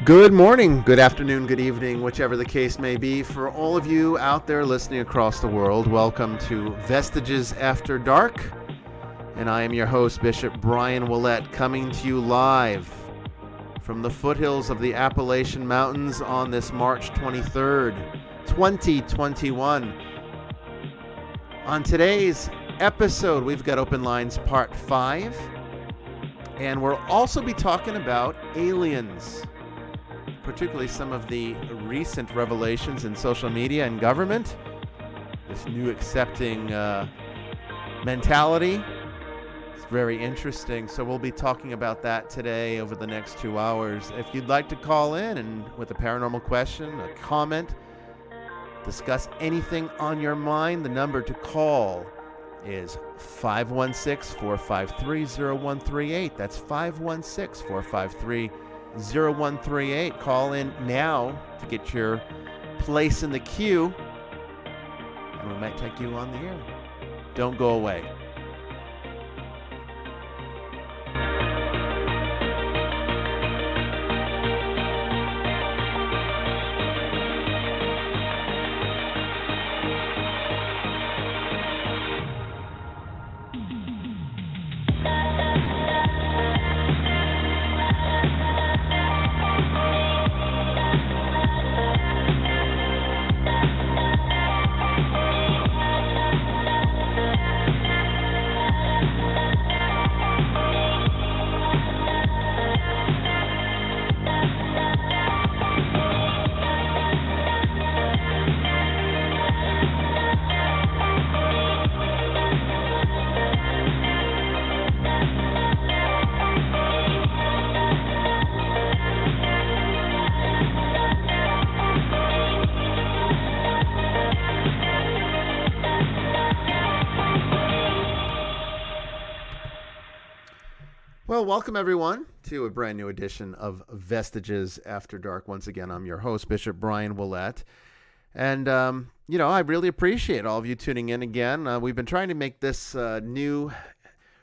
Good morning, good afternoon, good evening, whichever the case may be. For all of you out there listening across the world, welcome to Vestiges After Dark. And I am your host, Bishop Bryan Ouellette, coming to you live from the foothills of the Appalachian Mountains on this March 23rd, 2021. On today's episode, we've got Open Lines Part 5. And we'll also be talking about aliens, particularly some of the recent revelations in social media and government, this new accepting mentality. It's very interesting. So we'll be talking about that today over the next 2 hours. If you'd like to call in and with a paranormal question, a comment, discuss anything on your mind, the number to call is 516-453-0138. That's 516-453-0138. Call in now to get your place in the queue, and we might take you on the air. Don't go away. Well, welcome everyone to a brand new edition of Vestiges After Dark. Once again, I'm your host, Bishop Bryan Ouellette. And, I really appreciate all of you tuning in again. We've been trying to make this new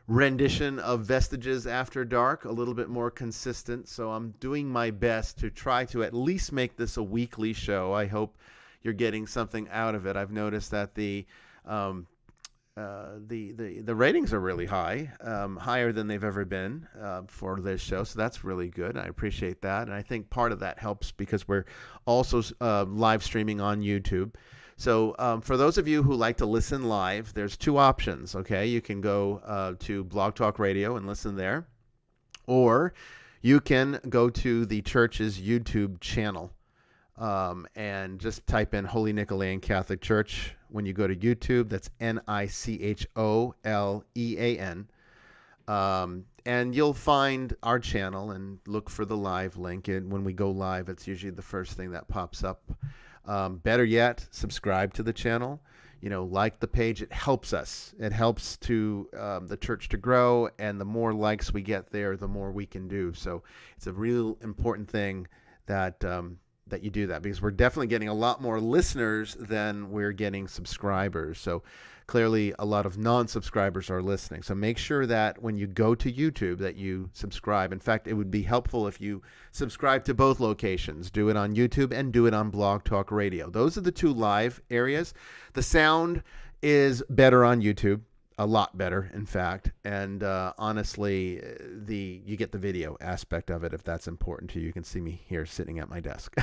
rendition of Vestiges After Dark a little bit more consistent. So I'm doing my best to try to at least make this a weekly show. I hope you're getting something out of it. I've noticed that the ratings are really high, higher than they've ever been for this show. So that's really good. I appreciate that. And I think part of that helps because we're also live streaming on YouTube. So for those of you who like to listen live, there's two options, okay? You can go to Blog Talk Radio and listen there, or you can go to the church's YouTube channel and just type in Holy Nicholean Catholic Church. When you go to YouTube, that's Nicholean. And you'll find our channel and look for the live link. And when we go live, it's usually the first thing that pops up. Better yet, subscribe to the channel. Like the page. It helps us. It helps to the church to grow. And the more likes we get there, the more we can do. So it's a real important thing that you do that, because we're definitely getting a lot more listeners than we're getting subscribers. So clearly a lot of non-subscribers are listening. So make sure that when you go to YouTube that you subscribe. In fact, it would be helpful if you subscribe to both locations. Do it on YouTube and do it on Blog Talk Radio. Those are the two live areas. The sound is better on YouTube. A lot better, in fact, and honestly, you get the video aspect of it if that's important to you. You can see me here sitting at my desk,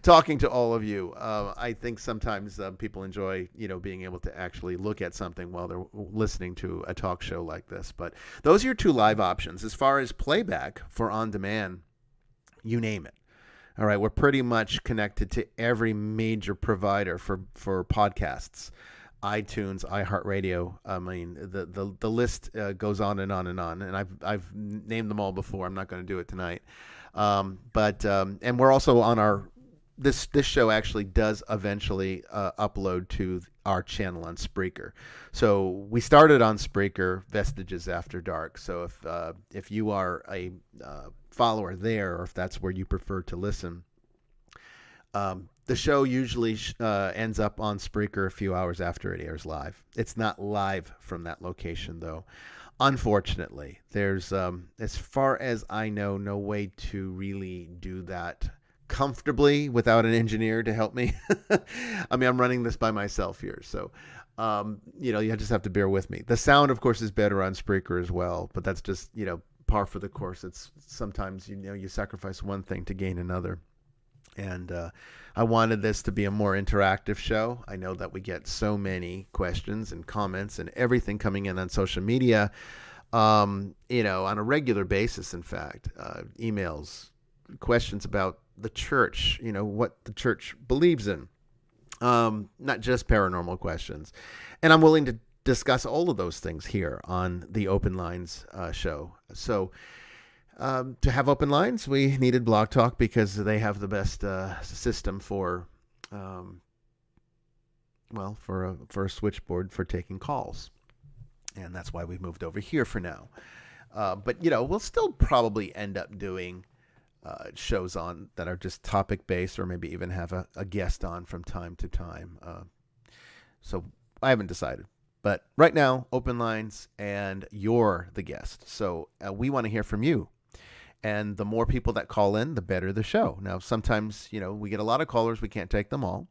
talking to all of you. I think sometimes people enjoy, being able to actually look at something while they're listening to a talk show like this. But those are your two live options. As far as playback for on demand, you name it. All right, we're pretty much connected to every major provider for podcasts. iTunes, iHeartRadio. I mean, the list goes on and on and on. And I've named them all before. I'm not going to do it tonight. But we're also on our this show actually does eventually upload to our channel on Spreaker. So we started on Spreaker, Vestiges After Dark. So if you are a follower there, or if that's where you prefer to listen, The show usually ends up on Spreaker a few hours after it airs live. It's not live from that location, though. Unfortunately, there's, as far as I know, no way to really do that comfortably without an engineer to help me. I mean, I'm running this by myself here, so you just have to bear with me. The sound, of course, is better on Spreaker as well, but that's just par for the course. It's sometimes you sacrifice one thing to gain another. And I wanted this to be a more interactive show. I know that we get so many questions and comments and everything coming in on social media, on a regular basis, in fact, emails, questions about the church, what the church believes in, not just paranormal questions. And I'm willing to discuss all of those things here on the Open Lines show. So to have open lines, we needed Blog Talk because they have the best system for a switchboard for taking calls, and that's why we moved over here for now. But we'll still probably end up doing shows on that are just topic based, or maybe even have a guest on from time to time. So I haven't decided. But right now, open lines, and you're the guest. So we want to hear from you. And the more people that call in, the better the show. Now, sometimes, we get a lot of callers. We can't take them all.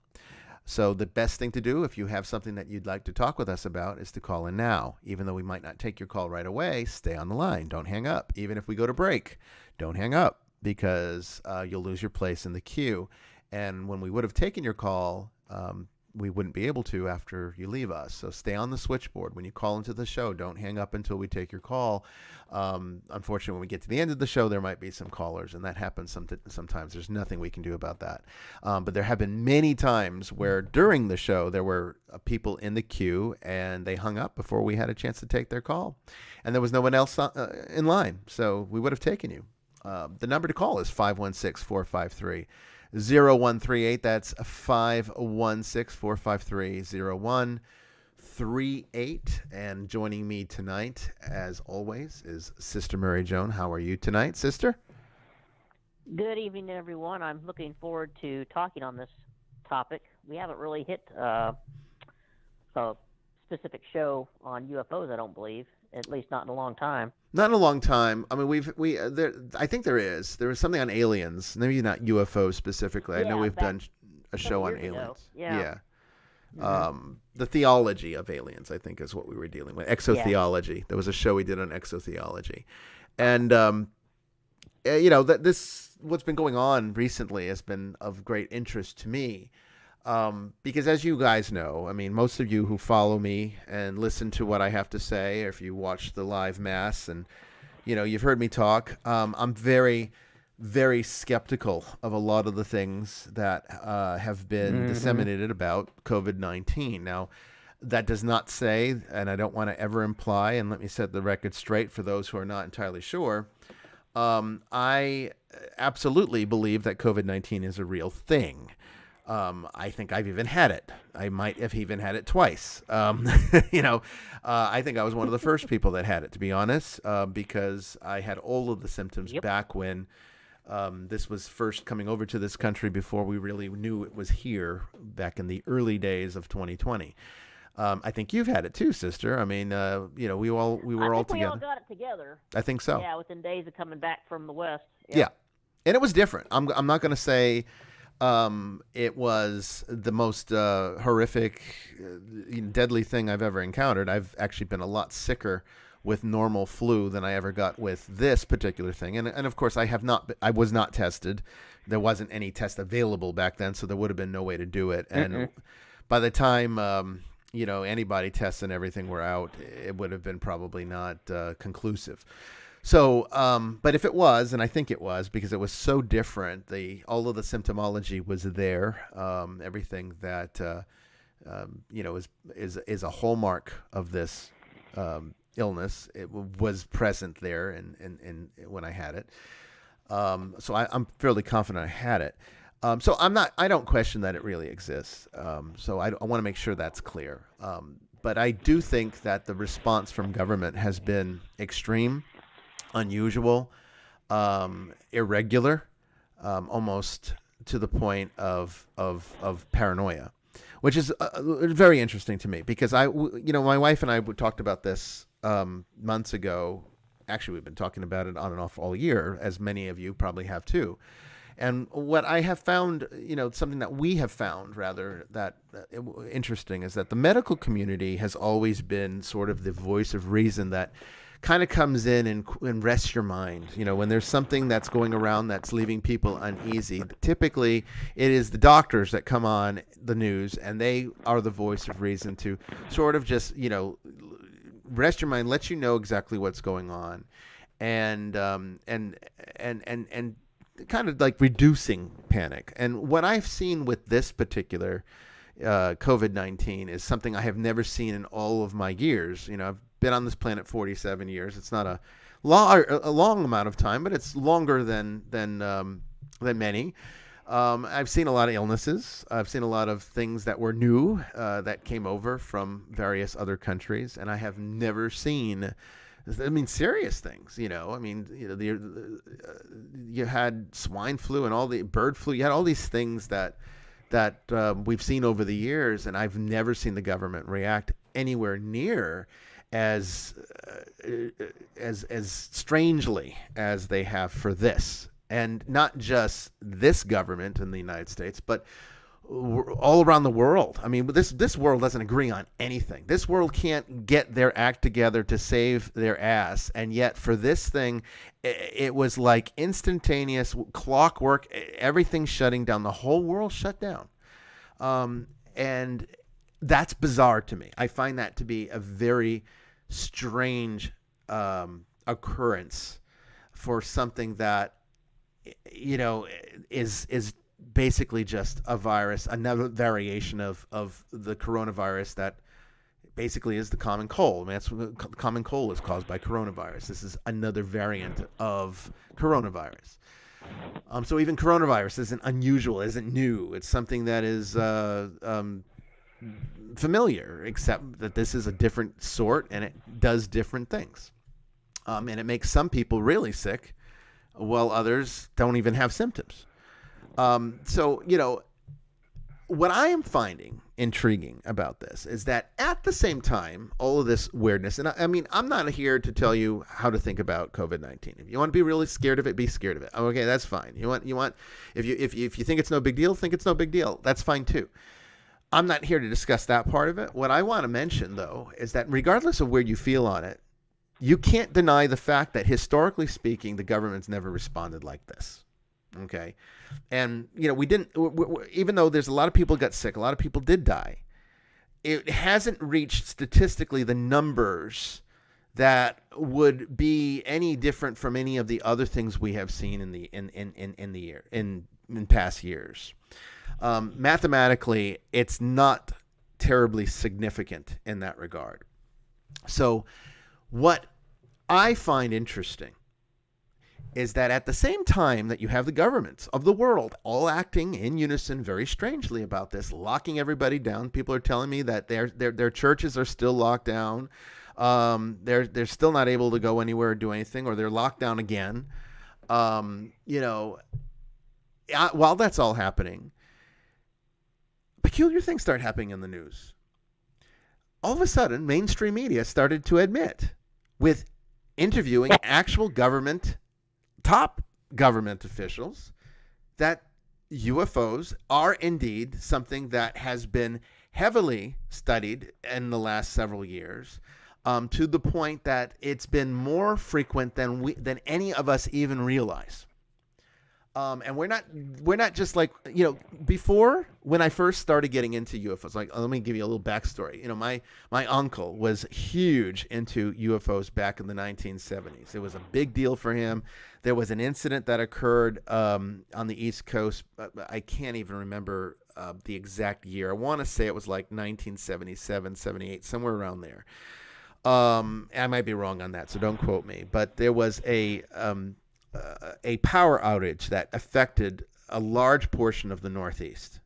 So the best thing to do, if you have something that you'd like to talk with us about, is to call in now. Even though we might not take your call right away, stay on the line. Don't hang up. Even if we go to break, don't hang up, because you'll lose your place in the queue. And when we would have taken your call, we wouldn't be able to after you leave us. So stay on the switchboard. When you call into the show, don't hang up until we take your call. Unfortunately, when we get to the end of the show, there might be some callers, and that happens sometimes. There's nothing we can do about that. But there have been many times where during the show, there were people in the queue, and they hung up before we had a chance to take their call. And there was no one else in line, so we would have taken you. The number to call is 516-453-0138. That's 516-453-0138. And joining me tonight, as always, is Sister Mary Joan. How are you tonight, sister? Good evening, everyone. I'm looking forward to talking on this topic. We haven't really hit a specific show on UFOs, I don't believe, at least not in a long time. Not in a long time. I mean, I think there is something on aliens, maybe not UFOs specifically. Yeah, I know we've done a show on aliens. Ago. Yeah. Mm-hmm. The theology of aliens, I think, is what we were dealing with. Exotheology. Yeah. There was a show we did on exotheology. And, what's been going on recently has been of great interest to me. Because as you guys know, I mean, most of you who follow me and listen to what I have to say, or if you watch the live mass and, you've heard me talk, I'm very, very skeptical of a lot of the things that have been disseminated about COVID-19. Now, that does not say, and I don't want to ever imply, and let me set the record straight for those who are not entirely sure, I absolutely believe that COVID-19 is a real thing. I think I've even had it. I might have even had it twice. I think I was one of the first people that had it, to be honest, because I had all of the symptoms back when this was first coming over to this country, before we really knew it was here, back in the early days of 2020. I think you've had it too, sister. I mean, we were all together. We all got it together. I think so. Yeah, within days of coming back from the West. Yeah. And it was different. I'm not going to say it was the most horrific, deadly thing I've ever encountered. I've actually been a lot sicker with normal flu than I ever got with this particular thing. And of course, I was not tested. There wasn't any test available back then, so there would have been no way to do it. And by the time antibody tests and everything were out, it would have been probably not conclusive. So, but if it was, and I think it was, because it was so different, all of the symptomology was there. Everything that is a hallmark of this illness, it was present there, and when I had it. So I'm fairly confident I had it. So I don't question that it really exists. So I want to make sure that's clear. But I do think that the response from government has been extreme, unusual, irregular, almost to the point of paranoia, which is very interesting to me because my wife and I talked about this months ago. Actually, we've been talking about it on and off all year, as many of you probably have too. And what I have found, something that we have found rather that interesting is that the medical community has always been sort of the voice of reason that kind of comes in and rests your mind. When there's something that's going around that's leaving people uneasy, typically it is the doctors that come on the news and they are the voice of reason to sort of just, rest your mind, let you know exactly what's going on, and kind of like reducing panic. And what I've seen with this particular COVID-19 is something I have never seen in all of my years. I've been on this planet 47 years. It's not a long amount of time, but it's longer than many. I've seen a lot of illnesses. I've seen a lot of things that were new that came over from various other countries, and I have never seen, serious things. You had swine flu and all the bird flu. You had all these things that we've seen over the years, and I've never seen the government react anywhere near as strangely as they have for this. And not just this government in the United States, but all around the world. This world doesn't agree on anything. This world can't get their act together to save their ass. And yet for this thing, it was like instantaneous clockwork, everything shutting down. The whole world shut down. And that's bizarre to me. I find that to be a very strange occurrence for something that is basically just a virus, another variation of the coronavirus that basically is the common cold. That's what the common cold is caused by coronavirus. This is another variant of coronavirus. So even coronavirus isn't unusual, isn't new. It's something that is familiar, except that this is a different sort and it does different things. And it makes some people really sick, while others don't even have symptoms. So, what I am finding intriguing about this is that at the same time, all of this weirdness, and I'm not here to tell you how to think about COVID-19. If you want to be really scared of it, be scared of it. Okay, that's fine. You want, if you think it's no big deal, think it's no big deal. That's fine too. I'm not here to discuss that part of it. What I want to mention, though, is that regardless of where you feel on it, you can't deny the fact that historically speaking, the government's never responded like this. Okay. And, we didn't, even though there's a lot of people got sick, a lot of people did die. It hasn't reached statistically the numbers that would be any different from any of the other things we have seen in past years. Mathematically, it's not terribly significant in that regard. So, what I find interesting is that at the same time that you have the governments of the world all acting in unison very strangely about this, locking everybody down. People are telling me that their churches are still locked down. They're still not able to go anywhere or do anything, or they're locked down again. While that's all happening, peculiar things start happening in the news. All of a sudden, mainstream media started to admit, with interviewing actual top government officials, that UFOs are indeed something that has been heavily studied in the last several years, to the point that it's been more frequent than any of us even realize. And we're not just like, before, when I first started getting into UFOs, let me give you a little backstory. My uncle was huge into UFOs back in the 1970s. It was a big deal for him. There was an incident that occurred on the East Coast. I can't even remember the exact year. I want to say it was like 1977, 78, somewhere around there. I might be wrong on that, so don't quote me. But there was a power outage that affected a large portion of the Northeast.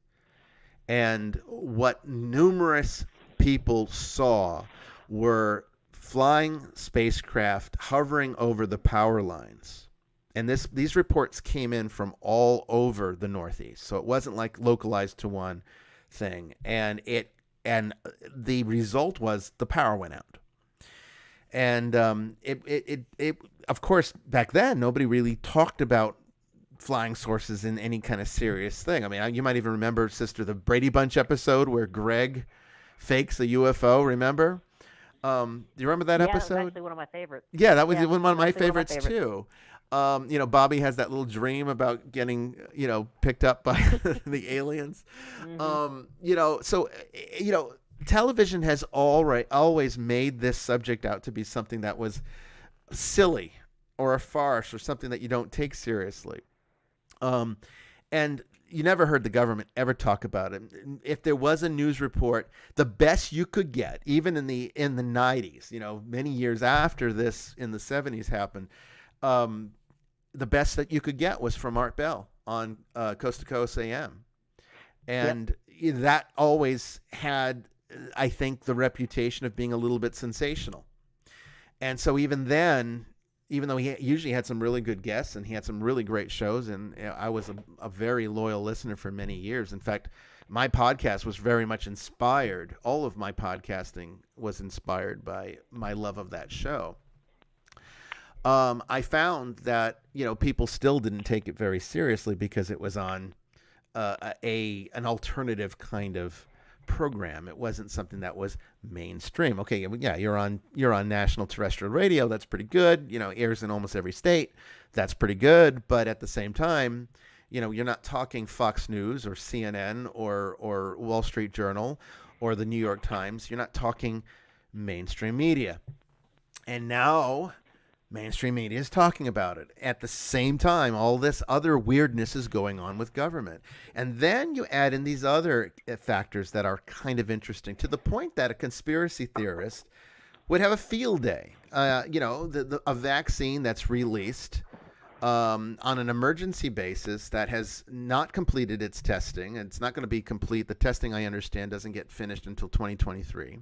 And what numerous people saw were flying spacecraft hovering over the power lines. And these reports came in from all over the Northeast. So it wasn't like localized to one thing. And the result was the power went out. And it of course, back then, nobody really talked about flying sources in any kind of serious thing. I mean, you might even remember, Sister, the Brady Bunch episode where Greg fakes a UFO, remember? Do you remember that episode? That was actually one of my favorites. Yeah, that was one of my favorites too. Bobby has that little dream about getting, picked up by the aliens. Mm-hmm. Television has always made this subject out to be something that was silly or a farce or something that you don't take seriously. And you never heard the government ever talk about it. If there was a news report, the best you could get, even in the 90s, many years after this in the 70s happened, the best that you could get was from Art Bell on Coast to Coast AM. And that always had, I think, the reputation of being a little bit sensational. And so even then, even though he usually had some really good guests and he had some really great shows, and I was a very loyal listener for many years. In fact, my podcast was very much inspired. All of my podcasting was inspired by my love of that show. I found that, people still didn't take it very seriously because it was on an alternative kind of program. It wasn't something that was mainstream. Okay, yeah, you're on national terrestrial radio. That's pretty good. Airs in almost every state. That's pretty good. But at the same time, you're not talking Fox News or CNN or Wall Street Journal or the New York Times. You're not talking mainstream media. And now mainstream media is talking about it. At the same time, all this other weirdness is going on with government. And then you add in these other factors that are kind of interesting, to the point that a conspiracy theorist would have a field day. A vaccine that's released on an emergency basis that has not completed its testing. It's not going to be complete. The testing, I understand, doesn't get finished until 2023.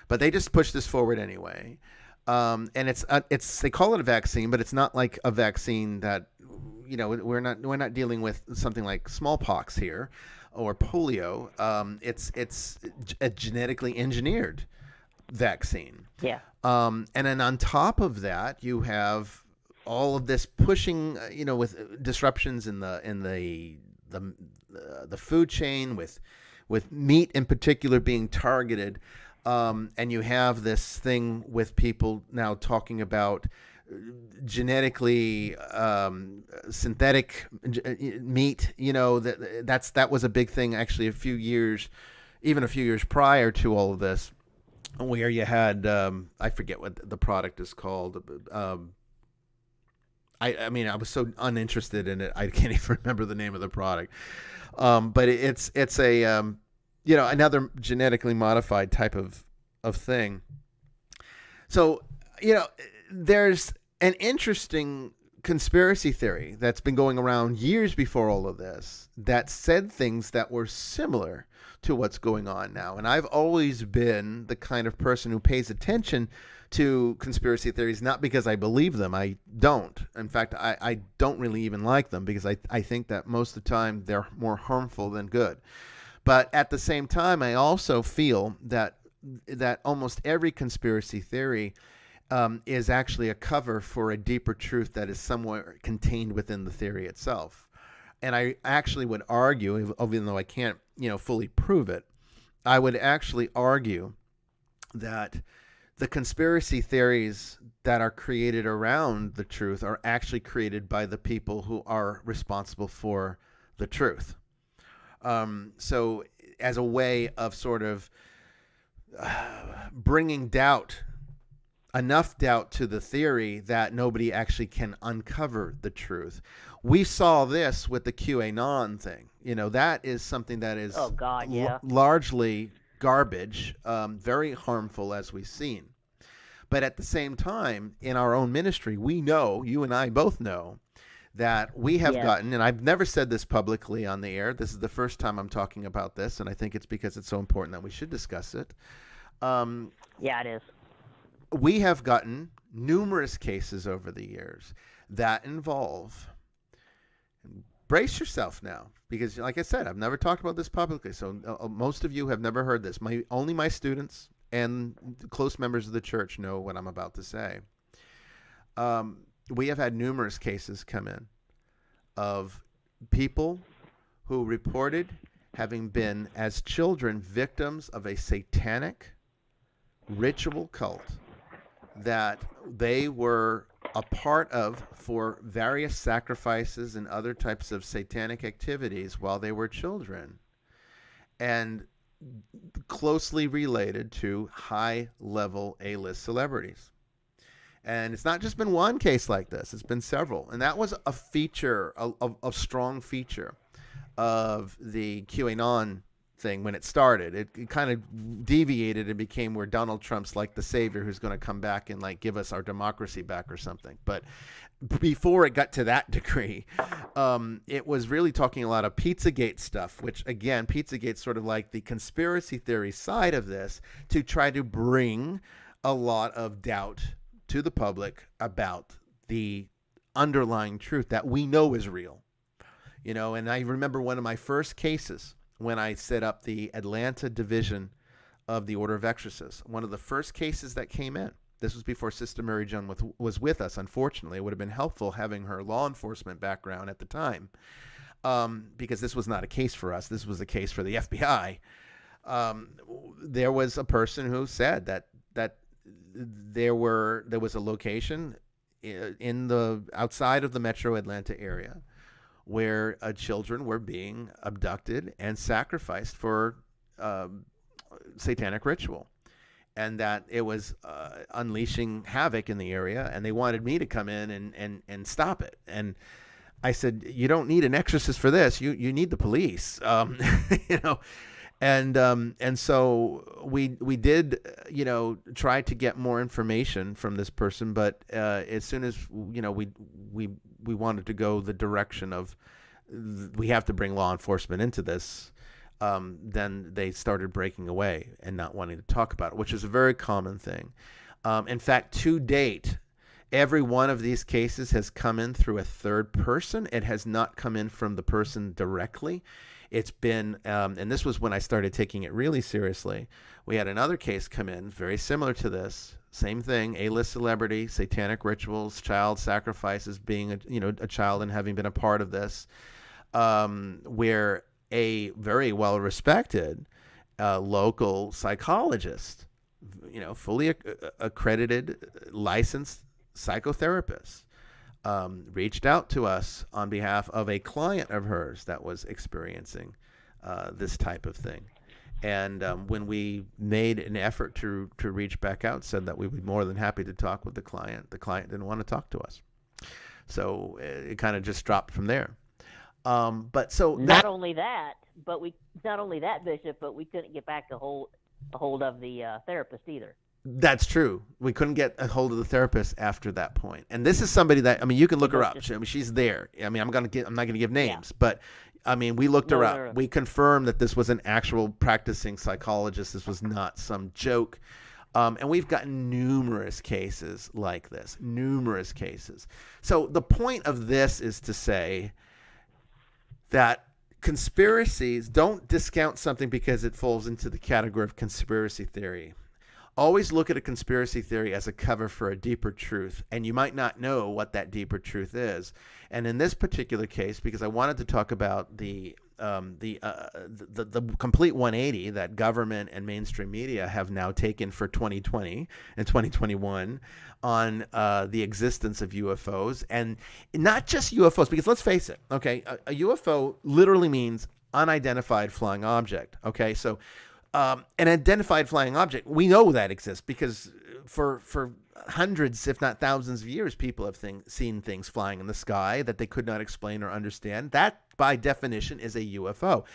But they just push this forward anyway. And it's they call it a vaccine, but it's not like a vaccine that, we're not dealing with something like smallpox here or polio. It's a genetically engineered vaccine. Yeah. And then on top of that, you have all of this pushing, with disruptions in the food chain, with meat in particular being targeted. And you have this thing with people now talking about genetically synthetic meat. That was a big thing actually a few years prior to all of this, where you had I forget what the product is called. I was so uninterested in it, I can't even remember the name of the product. But it's a another genetically modified type of thing. So, there's an interesting conspiracy theory that's been going around years before all of this that said things that were similar to what's going on now. And I've always been the kind of person who pays attention to conspiracy theories, not because I believe them. I don't. In fact, I don't really even like them, because I think that most of the time they're more harmful than good. But at the same time, I also feel that almost every conspiracy theory is actually a cover for a deeper truth that is somewhere contained within the theory itself. And I actually would argue, even though I can't, fully prove it, I would actually argue that the conspiracy theories that are created around the truth are actually created by the people who are responsible for the truth. So as a way of sort of bringing enough doubt to the theory that nobody actually can uncover the truth. We saw this with the QAnon thing. That is something that is largely garbage, very harmful, as we've seen. But at the same time, in our own ministry, we know, you and I both know, that we have gotten, and I've never said this publicly on the air, this is the first time I'm talking about this, and I think it's because it's so important that we should discuss it. It is. We have gotten numerous cases over the years that involve, brace yourself now, because like I said, I've never talked about this publicly, so most of you have never heard this. Only my students and close members of the church know what I'm about to say. We have had numerous cases come in of people who reported having been, as children, victims of a satanic ritual cult that they were a part of for various sacrifices and other types of satanic activities while they were children, and closely related to high-level A-list celebrities. And it's not just been one case like this, it's been several. And that was a feature, a strong feature of the QAnon thing when it started. It kind of deviated and became where Donald Trump's like the savior who's going to come back and like give us our democracy back or something. But before it got to that degree, it was really talking a lot of Pizzagate stuff, which again, Pizzagate's sort of like the conspiracy theory side of this to try to bring a lot of doubt to the public about the underlying truth that we know is real. You know, and I remember one of my first cases when I set up the Atlanta division of the Order of Exorcists. One of the first cases that came in, this was before Sister Mary Joan was with us, unfortunately. It would have been helpful having her law enforcement background at the time, because this was not a case for us. This was a case for the FBI. There was a person who said that there was a location in the outside of the metro Atlanta area where children were being abducted and sacrificed for satanic ritual, and that it was unleashing havoc in the area, and they wanted me to come in and stop it. And I said, you don't need an exorcist for this. You need the police, you know. And so we did, you know, try to get more information from this person, but as soon as, you know, we wanted to go the direction of we have to bring law enforcement into this, then they started breaking away and not wanting to talk about it, which is a very common thing. In fact, to date, every one of these cases has come in through a third person. It has not come in from the person directly. It's been, and this was when I started taking it really seriously. We had another case come in very similar to this. Same thing, A-list celebrity, satanic rituals, child sacrifices, being a child and having been a part of this, where a very well-respected local psychologist, you know, fully accredited, licensed psychotherapist, reached out to us on behalf of a client of hers that was experiencing this type of thing. And when we made an effort to reach back out, said that we'd be more than happy to talk with the client didn't want to talk to us. So it kind of just dropped from there. But so not only that, Bishop, but we couldn't get back a hold of the therapist either. That's true. We couldn't get a hold of the therapist after that point. And this is somebody that, I mean, you can look her up. I mean, she's there. I mean, I'm not going to give names, but I mean, we looked her up. No. We confirmed that this was an actual practicing psychologist. This was not some joke. And we've gotten numerous cases like this, numerous cases. So the point of this is to say that conspiracies, don't discount something because it falls into the category of conspiracy theory. Always look at a conspiracy theory as a cover for a deeper truth, and you might not know what that deeper truth is. And in this particular case, because I wanted to talk about the complete 180 that government and mainstream media have now taken for 2020 and 2021 on the existence of UFOs, and not just UFOs, because let's face it, okay, a UFO literally means unidentified flying object. Okay, so an identified flying object, we know that exists because for hundreds, if not thousands of years, people have seen things flying in the sky that they could not explain or understand. That, by definition, is a UFO.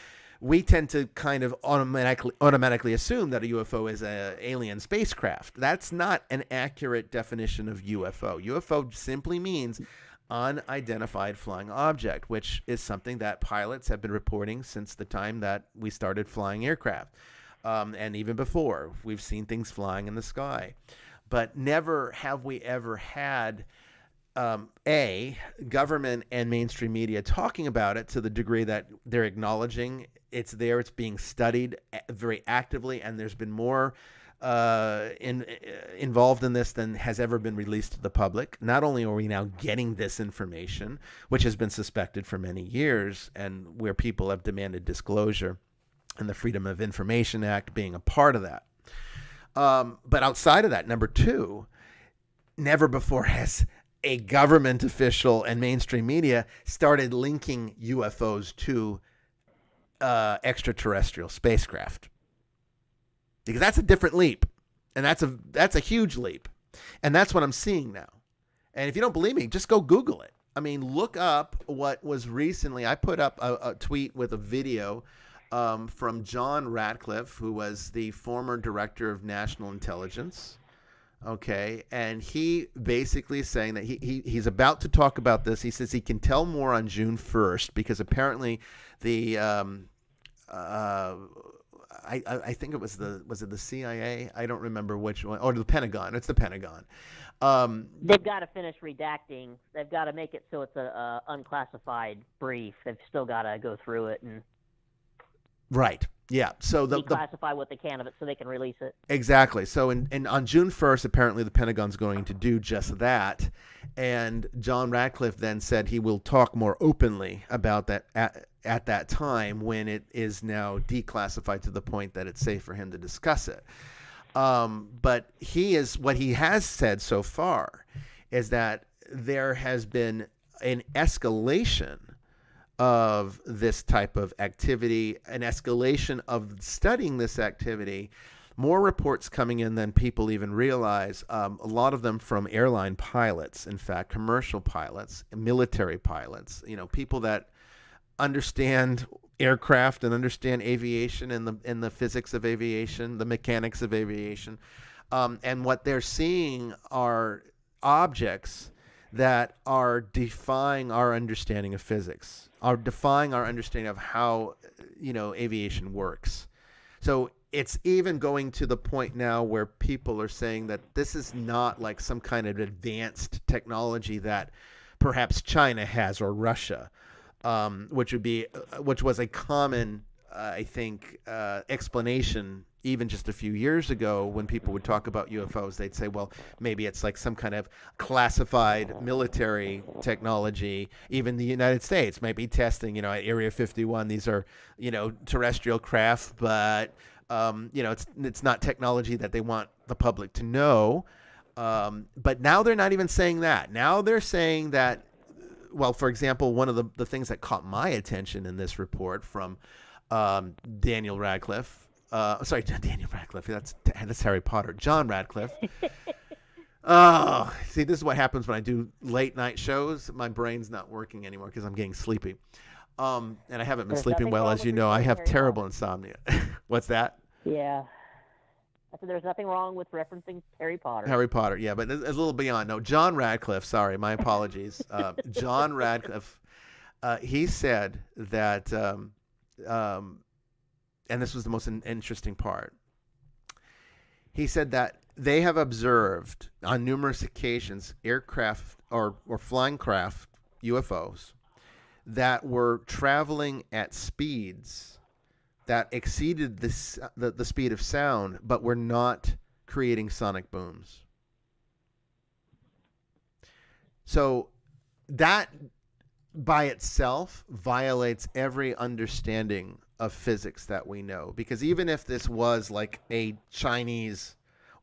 We tend to kind of automatically assume that a UFO is an alien spacecraft. That's not an accurate definition of UFO. UFO simply means unidentified flying object, which is something that pilots have been reporting since the time that we started flying aircraft. And even before, we've seen things flying in the sky. But never have we ever had government and mainstream media talking about it to the degree that they're acknowledging it's there, it's being studied very actively, and there's been more involved in this than has ever been released to the public. Not only are we now getting this information, which has been suspected for many years, and where people have demanded disclosure, and the Freedom of Information Act being a part of that. But outside of that, number two, never before has a government official and mainstream media started linking UFOs to extraterrestrial spacecraft. Because that's a different leap. And that's a huge leap. And that's what I'm seeing now. And if you don't believe me, just go Google it. I mean, look up what was recently, I put up a tweet with a video from John Ratcliffe, who was the former director of national intelligence. Okay, and he basically is saying that he's about to talk about this. He says he can tell more on June 1st because apparently the I think it was the CIA? I don't remember which one. Or the Pentagon. It's the Pentagon. They've got to finish redacting. They've got to make it so it's a unclassified brief. They've still got to go through it and right. Yeah. So declassify what they can of it so they can release it. Exactly. So on June 1st, apparently the Pentagon's going to do just that. And John Ratcliffe then said he will talk more openly about that at that time when it is now declassified to the point that it's safe for him to discuss it. But what he has said so far is that there has been an escalation of this type of activity, an escalation of studying this activity, more reports coming in than people even realize, a lot of them from airline pilots, in fact, commercial pilots, military pilots, people that understand aircraft and understand aviation and the physics of aviation, the mechanics of aviation. And what they're seeing are objects that are defying our understanding of physics, are defying our understanding of how, aviation works. So it's even going to the point now where people are saying that this is not like some kind of advanced technology that perhaps China has or Russia, which was a common, I think, explanation even just a few years ago when people would talk about UFOs. They'd say, well, maybe it's like some kind of classified military technology. Even the United States might be testing, at Area 51. These are, terrestrial craft, but, it's not technology that they want the public to know. But now they're not even saying that. Now they're saying that, well, for example, one of the things that caught my attention in this report from Daniel Radcliffe, sorry, Daniel Radcliffe, that's Harry Potter, John Radcliffe. Oh, see, this is what happens when I do late night shows. My brain's not working anymore because I'm getting sleepy. And I haven't been sleeping well, as you know. I have terrible insomnia. What's that? Yeah. I said there's nothing wrong with referencing Harry Potter. Harry Potter, yeah, but it's a little beyond. No, John Radcliffe, sorry, my apologies. John Radcliffe, he said that, and this was the most interesting part, he said that they have observed on numerous occasions aircraft or flying craft, UFOs, that were traveling at speeds that exceeded the speed of sound, but were not creating sonic booms. So that by itself violates every understanding of physics that we know. Because even if this was like a Chinese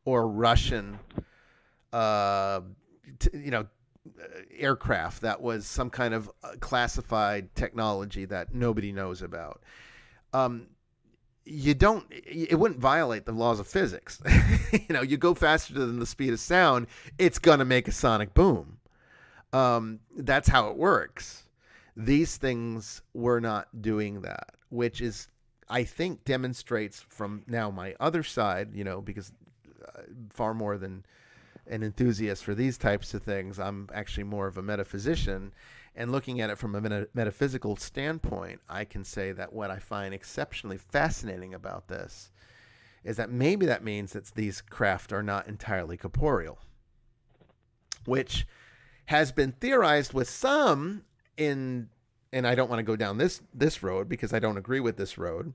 or Russian, aircraft that was some kind of classified technology that nobody knows about, it wouldn't violate the laws of physics. You go faster than the speed of sound, it's going to make a sonic boom. That's how it works. These things were not doing that, which is, I think, demonstrates from now my other side, because far more than an enthusiast for these types of things, I'm actually more of a metaphysician. And looking at it from a metaphysical standpoint, I can say that what I find exceptionally fascinating about this is that maybe that means that these craft are not entirely corporeal, which has been theorized with some and I don't want to go down this road because I don't agree with this road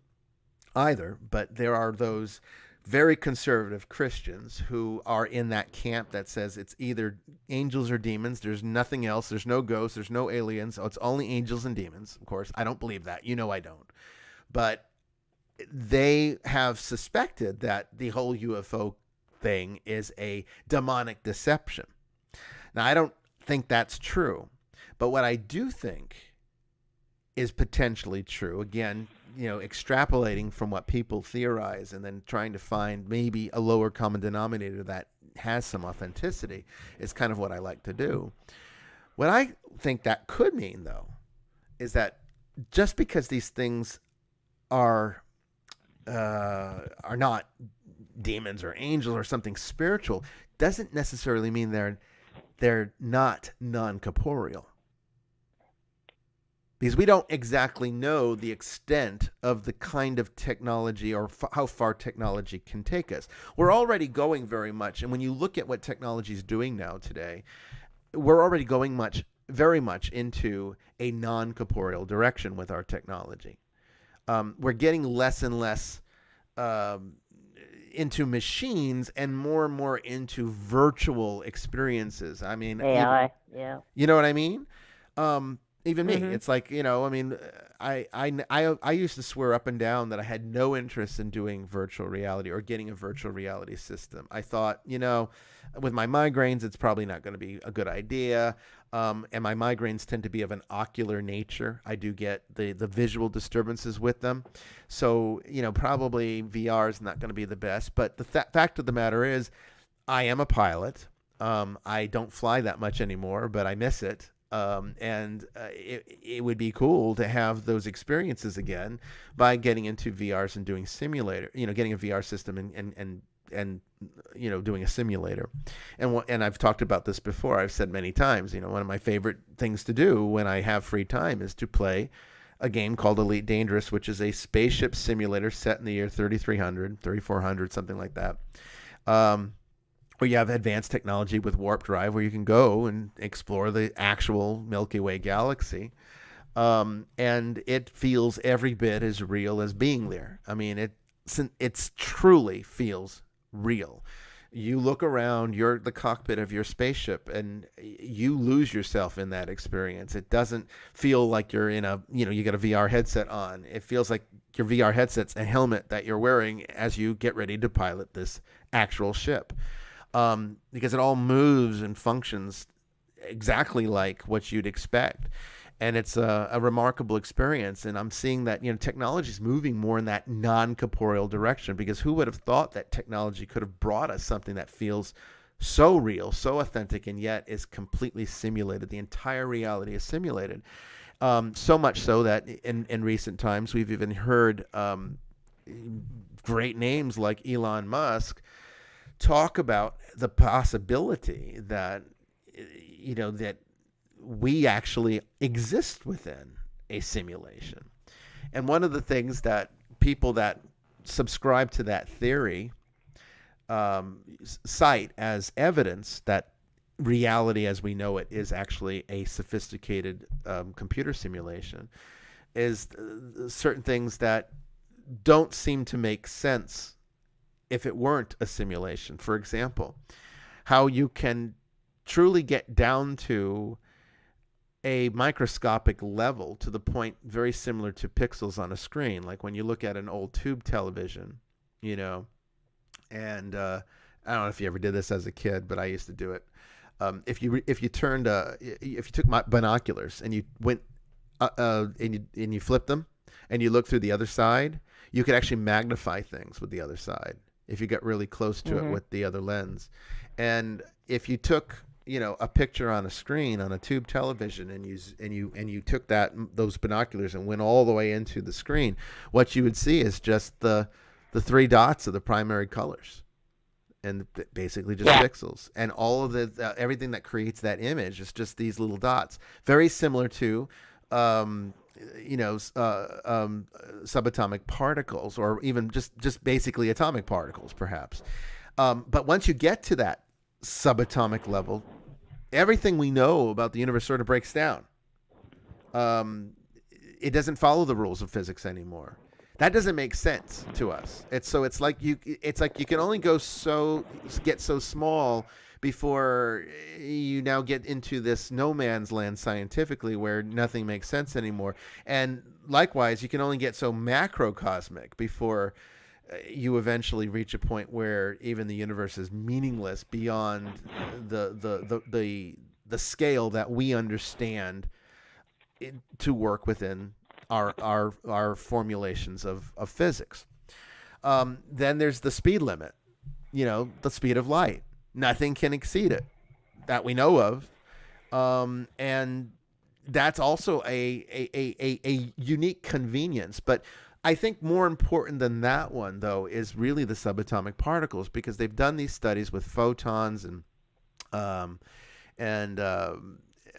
either, but there are those very conservative Christians who are in that camp that says it's either angels or demons. There's nothing else. There's no ghosts. There's no aliens. Oh, it's only angels and demons. Of course, I don't believe that. You know I don't. But they have suspected that the whole UFO thing is a demonic deception. Now, I don't think that's true. But what I do think is potentially true, again, extrapolating from what people theorize and then trying to find maybe a lower common denominator that has some authenticity is kind of what I like to do. What I think that could mean, though, is that just because these things are not demons or angels or something spiritual doesn't necessarily mean they're not non-corporeal. Because we don't exactly know the extent of the kind of technology or how far technology can take us. We're already going very much, and when you look at what technology is doing now today, we're already going very much into a non-corporeal direction with our technology. We're getting less and less into machines and more into virtual experiences. I mean, AI, yeah. You know what I mean? Even me, Mm-hmm. it's like, I used to swear up and down that I had no interest in doing virtual reality or getting a virtual reality system. I thought, with my migraines, it's probably not going to be a good idea. And my migraines tend to be of an ocular nature. I do get the visual disturbances with them. So, probably VR is not going to be the best. But the fact of the matter is, I am a pilot. I don't fly that much anymore, but I miss it. It would be cool to have those experiences again by getting into VRs and doing simulator, getting a VR system and doing a simulator. And I've talked about this before. I've said many times, one of my favorite things to do when I have free time is to play a game called Elite Dangerous, which is a spaceship simulator set in the year 3300, 3400, something like that. Where you have advanced technology with warp drive where you can go and explore the actual Milky Way galaxy. And it feels every bit as real as being there. I mean, it truly feels real. You look around, you're the cockpit of your spaceship, and you lose yourself in that experience. It doesn't feel like you're in you got a VR headset on. It feels like your VR headset's a helmet that you're wearing as you get ready to pilot this actual ship. Because it all moves and functions exactly like what you'd expect. And it's a remarkable experience. And I'm seeing that, technology is moving more in that non-corporeal direction, because who would have thought that technology could have brought us something that feels so real, so authentic, and yet is completely simulated. The entire reality is simulated. So much so that in recent times, we've even heard great names like Elon Musk talk about the possibility that that we actually exist within a simulation. And one of the things that people that subscribe to that theory cite as evidence that reality as we know it is actually a sophisticated computer simulation is certain things that don't seem to make sense if it weren't a simulation. For example, how you can truly get down to a microscopic level to the point very similar to pixels on a screen. Like when you look at an old tube television, and I don't know if you ever did this as a kid, but I used to do it. If you took my binoculars and you went and you flipped them and you look through the other side, you could actually magnify things with the other side if you get really close to it with the other lens. And if you took a picture on a screen on a tube television and you took those binoculars and went all the way into the screen, what you would see is just the three dots of the primary colors, and basically just pixels, and all of the everything that creates that image is just these little dots, very similar to subatomic particles, or even just basically atomic particles, perhaps. But once you get to that subatomic level, everything we know about the universe sort of breaks down. It doesn't follow the rules of physics anymore. That doesn't make sense to us. It's like you can only get so small before you now get into this no man's land scientifically where nothing makes sense anymore. And likewise, you can only get so macrocosmic before you eventually reach a point where even the universe is meaningless beyond the scale that we understand to work within our formulations of physics. Then there's the speed limit, the speed of light. Nothing can exceed it that we know of. And that's also a unique convenience. But I think more important than that one, though, is really the subatomic particles, because they've done these studies with photons and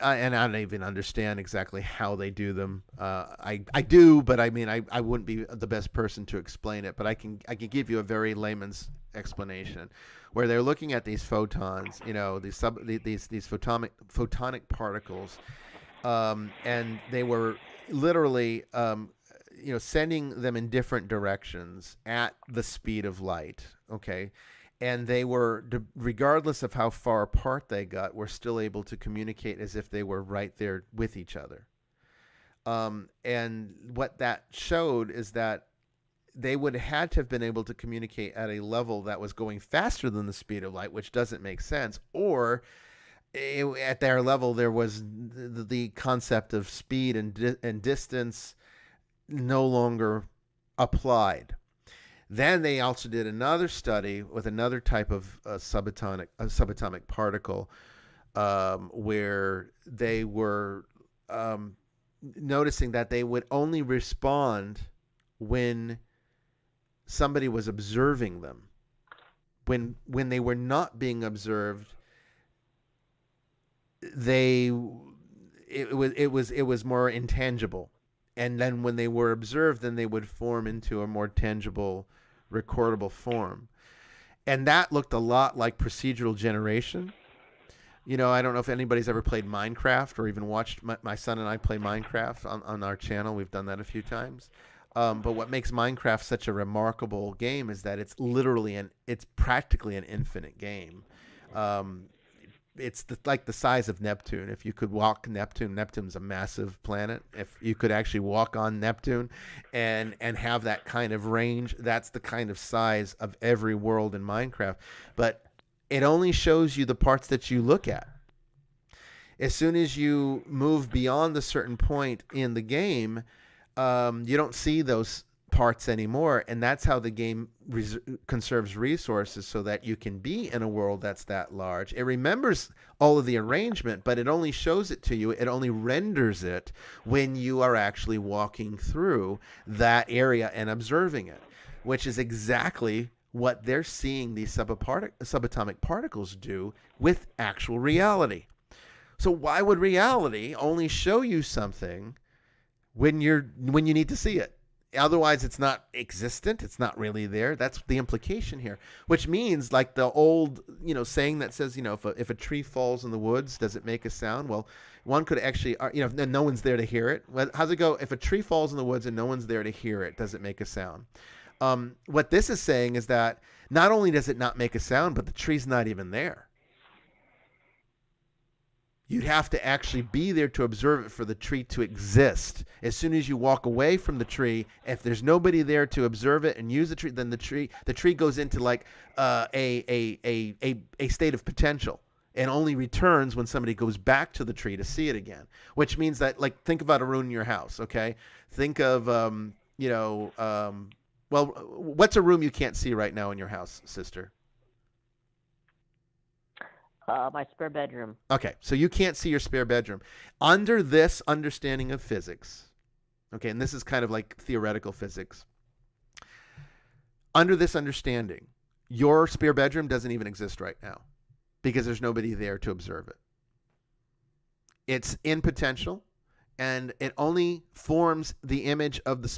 I don't even understand exactly how they do them. I do, but I mean, I wouldn't be the best person to explain it. But I can give you a very layman's explanation, where they're looking at these photons, these photonic particles, and they were literally, sending them in different directions at the speed of light. Okay. And they were, regardless of how far apart they got, were still able to communicate as if they were right there with each other. And what that showed is that they would have had to have been able to communicate at a level that was going faster than the speed of light, which doesn't make sense. Or at their level, there was the concept of speed and distance no longer applied. Then they also did another study with another type of subatomic particle, where they were noticing that they would only respond when somebody was observing them. When they were not being observed, it was more intangible. And then when they were observed, then they would form into a more tangible, recordable form. And that looked a lot like procedural generation. I don't know if anybody's ever played Minecraft or even watched my son and I play Minecraft on our channel. We've done that a few times. But what makes Minecraft such a remarkable game is that it's practically an infinite game. It's like the size of Neptune. If you could walk Neptune's a massive planet. If you could actually walk on Neptune and have that kind of range, that's the kind of size of every world in Minecraft. But it only shows you the parts that you look at. As soon as you move beyond a certain point in the game, you don't see those parts anymore, and that's how the game conserves resources, so that you can be in a world that's that large. It remembers all of the arrangement, but it only shows it to you. It only renders it when you are actually walking through that area and observing it, which is exactly what they're seeing these subatomic particles do with actual reality. So why would reality only show you something when you need to see it? Otherwise, it's not existent. It's not really there. That's the implication here, which means, like the old, saying that says, if a tree falls in the woods, does it make a sound? Well, one could actually, no one's there to hear it. How's it go? If a tree falls in the woods and no one's there to hear it, does it make a sound? What this is saying is that not only does it not make a sound, but the tree's not even there. You'd have to actually be there to observe it for the tree to exist. As soon as you walk away from the tree, if there's nobody there to observe it and use the tree, then the tree goes into like a state of potential, and only returns when somebody goes back to the tree to see it again. Which means that, like, think about a room in your house. Okay, think of well, what's a room you can't see right now in your house, sister? My spare bedroom. Okay, so you can't see your spare bedroom. Under this understanding of physics, okay, and this is kind of like theoretical physics. Under this understanding, your spare bedroom doesn't even exist right now because there's nobody there to observe it. It's in potential. And it only forms the image of the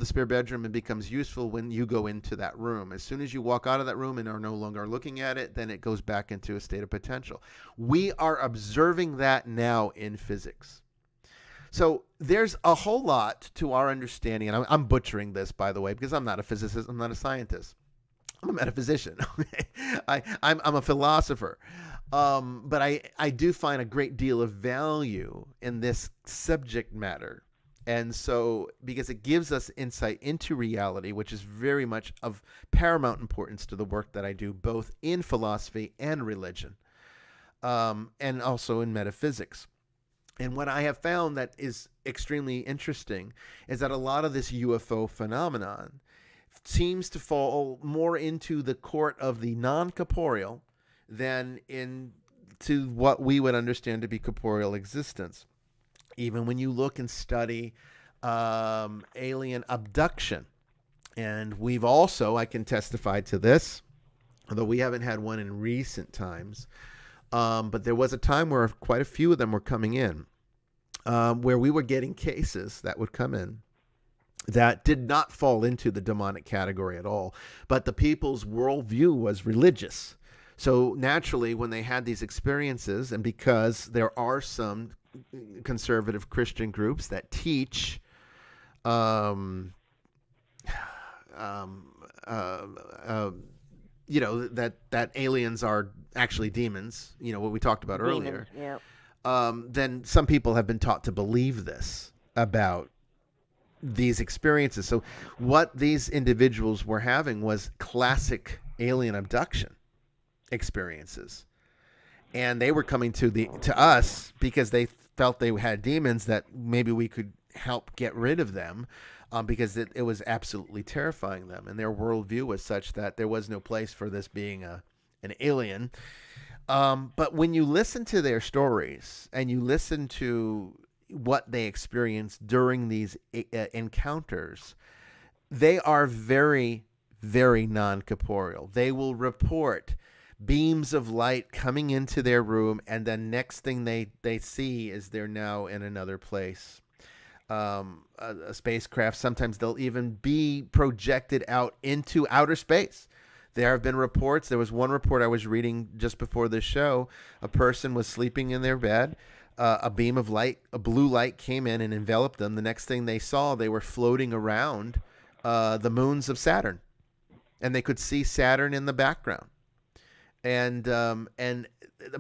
spare bedroom and becomes useful when you go into that room. As soon as you walk out of that room and are no longer looking at it, then it goes back into a state of potential. We are observing that now in physics. So there's a whole lot to our understanding, and I'm butchering this, by the way, because I'm not a physicist, I'm not a scientist. I'm a metaphysician. I'm a philosopher. But I do find a great deal of value in this subject matter. And so, because it gives us insight into reality, which is very much of paramount importance to the work that I do, both in philosophy and religion, and also in metaphysics. And what I have found that is extremely interesting is that a lot of this UFO phenomenon seems to fall more into the court of the non-corporeal than into what we would understand to be corporeal existence. Even when you look and study alien abduction. And we've also, I can testify to this, although we haven't had one in recent times, but there was a time where quite a few of them were coming in, where we were getting cases that would come in that did not fall into the demonic category at all, but the people's worldview was religious. So naturally, when they had these experiences, and because there are some conservative Christian groups that teach that aliens are actually demons, what we talked about earlier, then some people have been taught to believe this about these experiences. So what these individuals were having was classic alien abduction experiences, and they were coming to us because they felt they had demons that maybe we could help get rid of them, because it was absolutely terrifying them, and their worldview was such that there was no place for this being an alien. But when you listen to their stories and you listen to what they experienced during these encounters, they are very, very non-corporeal. They will report beams of light coming into their room, and then next thing they see is they're now in another place. A spacecraft, sometimes they'll even be projected out into outer space. There have been reports. There was one report I was reading just before this show. A person was sleeping in their bed. A beam of light, a blue light, came in and enveloped them. The next thing they saw, they were floating around the moons of Saturn, and they could see Saturn in the background. And I mean,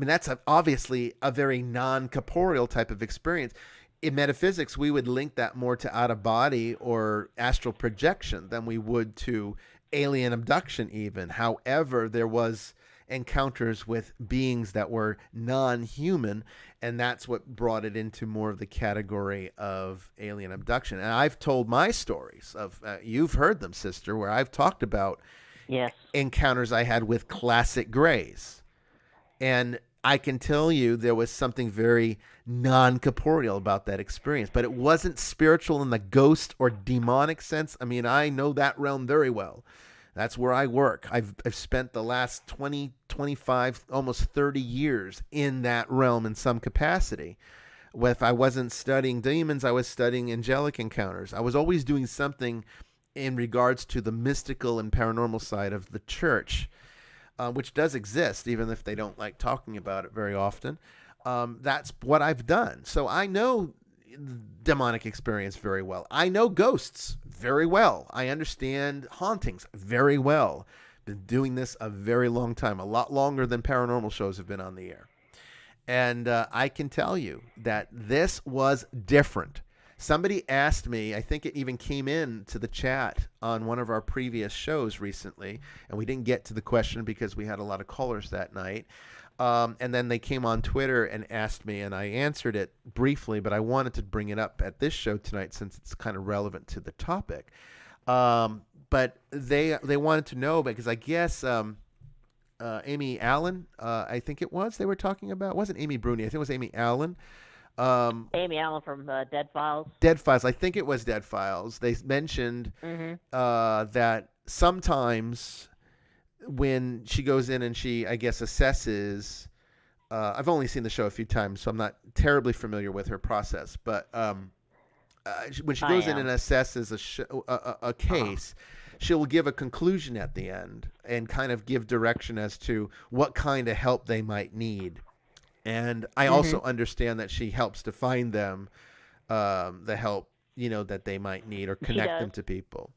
that's obviously a very non-corporeal type of experience. In metaphysics, we would link that more to out-of-body or astral projection than we would to alien abduction even. However, there was encounters with beings that were non-human, and that's what brought it into more of the category of alien abduction. And I've told my stories of, you've heard them, sister, where I've talked about encounters I had with classic grays. And I can tell you there was something very non-corporeal about that experience, but it wasn't spiritual in the ghost or demonic sense. I mean, I know that realm very well. That's where I work. I've spent the last 20, 25, almost 30 years in that realm in some capacity. If I wasn't studying demons, I was studying angelic encounters. I was always doing something in regards to the mystical and paranormal side of the church, which does exist, even if they don't like talking about it very often. That's what I've done. So I know demonic experience very well. I know ghosts very well. I understand hauntings very well. Been doing this a very long time, a lot longer than paranormal shows have been on the air. And I can tell you that this was different. Somebody asked me, I think it even came in to the chat on one of our previous shows recently, and we didn't get to the question because we had a lot of callers that night. And then they came on Twitter and asked me, and I answered it briefly, but I wanted to bring it up at this show tonight since it's kind of relevant to the topic. But they wanted to know, because I guess Amy Allen, I think it was, they were talking about. It wasn't Amy Bruni. I think it was Amy Allen. Amy Allen from Dead Files. Dead Files. I think it was Dead Files. They mentioned that sometimes when she goes in and she, I guess, assesses I've only seen the show a few times, so I'm not terribly familiar with her process. But when she goes in and assesses a case, she'll give a conclusion at the end and kind of give direction as to what kind of help they might need. And I also understand that she helps to find them the help, that they might need, or connect them to people.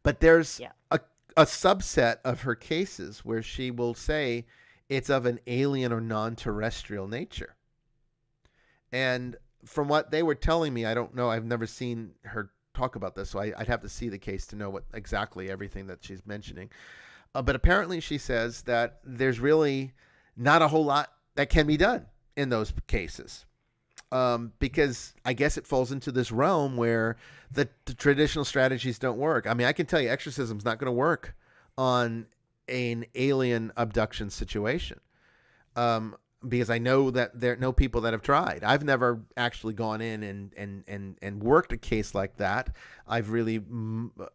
But there's a subset of her cases where she will say it's of an alien or non-terrestrial nature. And from what they were telling me, I don't know, I've never seen her talk about this, so I'd have to see the case to know what exactly everything that she's mentioning. But apparently she says that there's really not a whole lot that can be done in those cases. Because I guess it falls into this realm where the traditional strategies don't work. I mean, I can tell you exorcism's not going to work on an alien abduction situation. Because I know that there are no people that have tried. I've never actually gone in and worked a case like that. I've really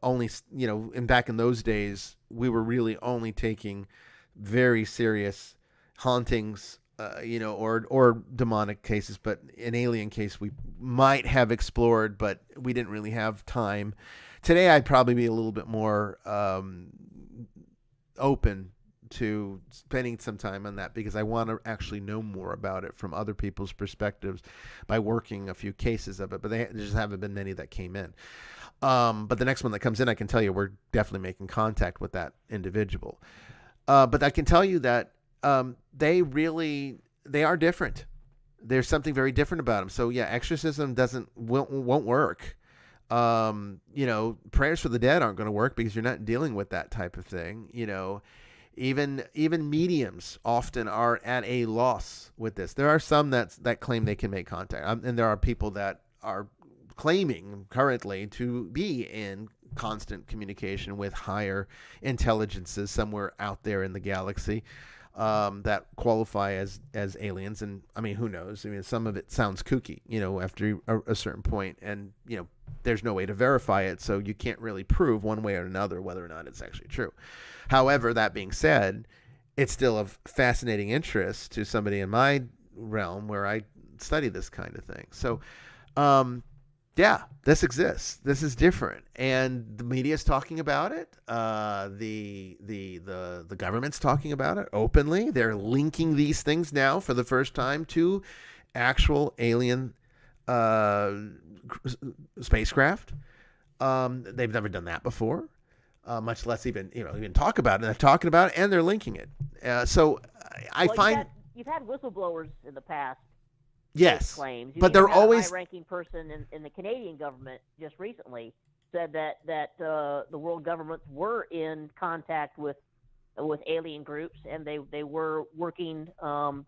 only, and back in those days, we were really only taking very serious hauntings, or demonic cases. But an alien case we might have explored, but we didn't really have time. Today, I'd probably be a little bit more open to spending some time on that, because I want to actually know more about it from other people's perspectives by working a few cases of it. But there just haven't been many that came in. But the next one that comes in, I can tell you we're definitely making contact with that individual. But I can tell you that they are different. There's something very different about them. So yeah, exorcism won't work. Prayers for the dead aren't going to work because you're not dealing with that type of thing. Even mediums often are at a loss with this. There are some that claim they can make contact, and there are people that are claiming currently to be in constant communication with higher intelligences somewhere out there in the galaxy that qualify as aliens. And I mean, who knows? I mean, some of it sounds kooky, after a certain point, and there's no way to verify it, so you can't really prove one way or another whether or not it's actually true. However, that being said, it's still of fascinating interest to somebody in my realm where I study this kind of thing. So, this exists. This is different, and the media's talking about it. The government's talking about it openly. They're linking these things now for the first time to actual alien spacecraft. They've never done that before. Much less even talk about it. They're talking about it, and they're linking it. I find you've had whistleblowers in the past. Yes, claims, but they're always a high-ranking person in the Canadian government just recently said that the world governments were in contact with alien groups, and they were working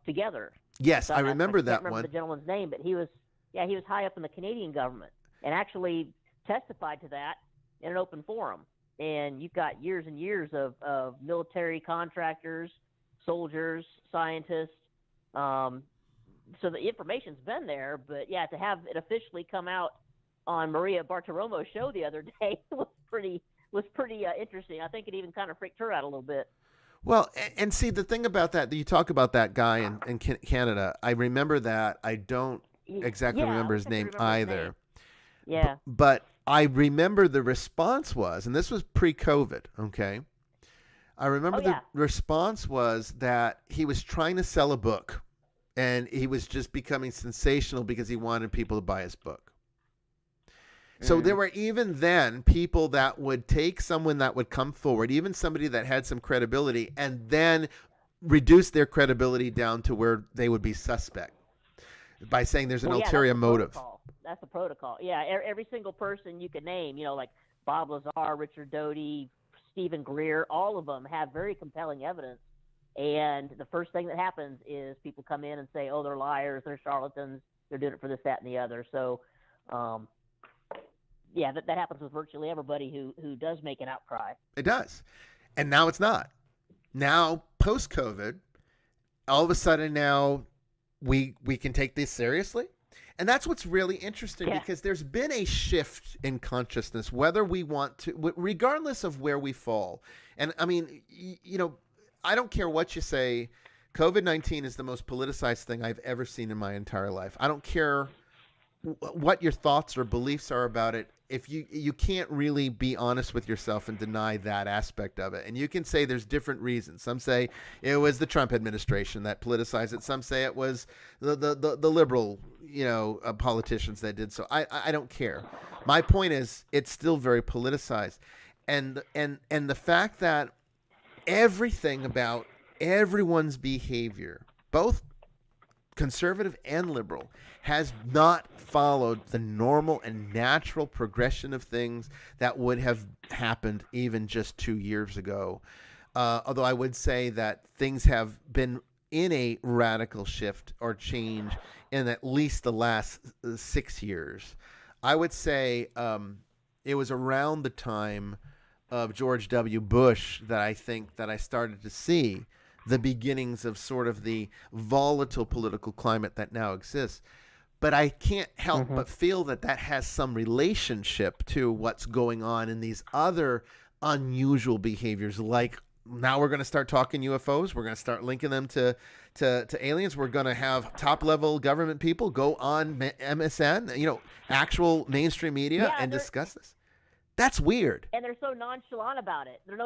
together. Yes, so I remember that one. I can't remember the gentleman's name, but he was high up in the Canadian government and actually testified to that in an open forum. And you've got years and years of military contractors, soldiers, scientists. So the information's been there, but to have it officially come out on Maria Bartiromo's show the other day was pretty interesting. I think it even kind of freaked her out a little bit. Well, and see, the thing about that, you talk about that guy in Canada. I remember that. I don't exactly remember his name either. Yeah. But I remember the response was, and this was pre-COVID, okay? I remember the response was that he was trying to sell a book, and he was just becoming sensational because he wanted people to buy his book. So there were even then people that would take someone that would come forward, even somebody that had some credibility, and then reduce their credibility down to where they would be suspect by saying there's an ulterior motive. That's the protocol. Yeah, every single person you can name, like Bob Lazar, Richard Doty, Stephen Greer, all of them have very compelling evidence. And the first thing that happens is people come in and say, oh, they're liars, they're charlatans, they're doing it for this, that, and the other. So, that happens with virtually everybody who does make an outcry. It does. And now it's not. Now, post-COVID, all of a sudden now we can take this seriously. And that's what's really interesting, because there's been a shift in consciousness, whether we want to, regardless of where we fall. And I mean, I don't care what you say COVID-19 is the most politicized thing I've ever seen in my entire life. I don't care what your thoughts or beliefs are about it. If you can't really be honest with yourself and deny that aspect of it. And you can say there's different reasons. Some say it was the Trump administration that politicized it. Some say it was the liberal, politicians that did so. I don't care. My point is it's still very politicized. And the fact that everything about everyone's behavior, both conservative and liberal, has not followed the normal and natural progression of things that would have happened even just 2 years ago. Although I would say that things have been in a radical shift or change in at least the last 6 years. I would say it was around the time of George W. Bush that I think that I started to see the beginnings of sort of the volatile political climate that now exists. But I can't help but feel that that has some relationship to what's going on in these other unusual behaviors. Like now we're going to start talking UFOs. We're going to start linking them to aliens. We're going to have top level government people go on MSN, actual mainstream media and discuss this. That's weird. And they're so nonchalant about it. They're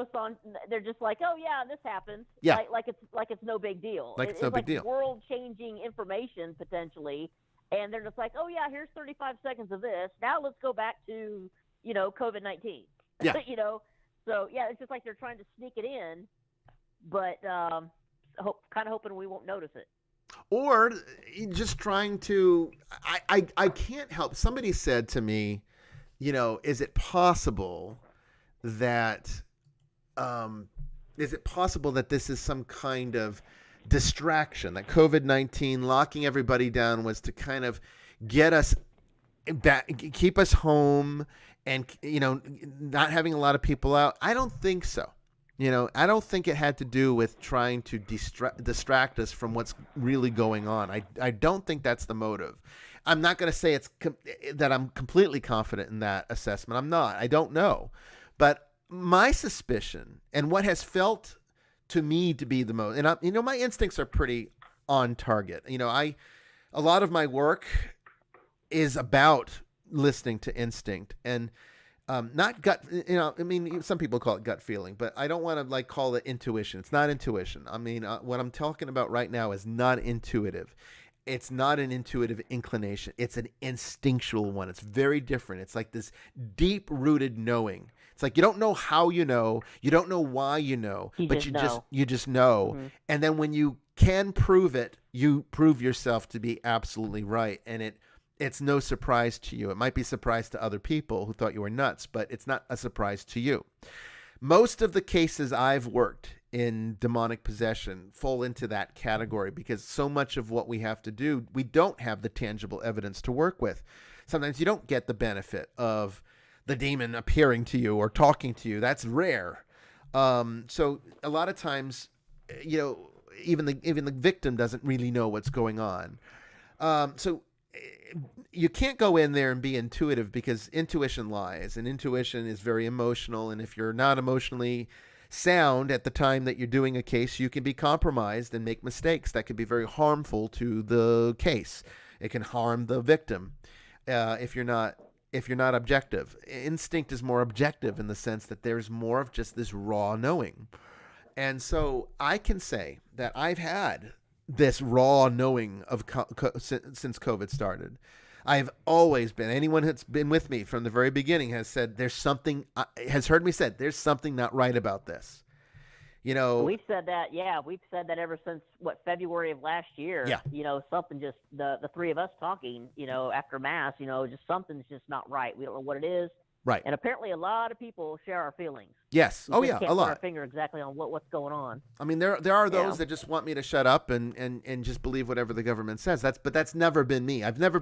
just like, oh yeah, this happens. Yeah. Like it's no big deal. It's no big deal. World-changing information potentially, and they're just like, oh yeah, here's 35 seconds of this. Now let's go back to COVID-19. Yeah. So yeah, it's just like they're trying to sneak it in, but kind of hoping we won't notice it. Or just trying to. I can't help. Somebody said to me, is it possible that this is some kind of distraction, that COVID-19 locking everybody down was to kind of get us back, keep us home, and not having a lot of people out? I don't think so. I don't think it had to do with trying to distract us from what's really going on. I don't think that's the motive. I'm not going to say that I'm completely confident in that assessment. I'm not. I don't know. But my suspicion and what has felt to me to be the most, and my instincts are pretty on target. A lot of my work is about listening to instinct and not gut. Some people call it gut feeling, but I don't want to call it intuition. It's not intuition. What I'm talking about right now is not intuitive. It's not an intuitive inclination. It's an instinctual one. It's very different. It's like this deep-rooted knowing. It's like you don't know how you know. You don't know why you know, you just know. Mm-hmm. And then when you can prove it, you prove yourself to be absolutely right. And it's no surprise to you. It might be a surprise to other people who thought you were nuts, but it's not a surprise to you. Most of the cases I've worked in demonic possession fall into that category because so much of what we have to do, we don't have the tangible evidence to work with. Sometimes you don't get the benefit of the demon appearing to you or talking to you. That's rare. So a lot of times, even the victim doesn't really know what's going on. So you can't go in there and be intuitive because intuition lies, and intuition is very emotional. And if you're not emotionally sound at the time that you're doing a case, you can be compromised and make mistakes that could be very harmful to the case. It can harm the victim if you're not objective. Instinct is more objective in the sense that there's more of just this raw knowing. And so I can say that I've had this raw knowing of since COVID started. I've always been, anyone that's been with me from the very beginning has said there's something, has heard me said there's something not right about this. We've said that, we've said that ever since February of last year. Yeah. Something just the three of us talking, after mass, just something's just not right. We don't know what it is. Right. And apparently a lot of people share our feelings. Yes. We can't a lot. Put our finger exactly on what's going on. There are those that just want me to shut up and just believe whatever the government says. But that's never been me. I've never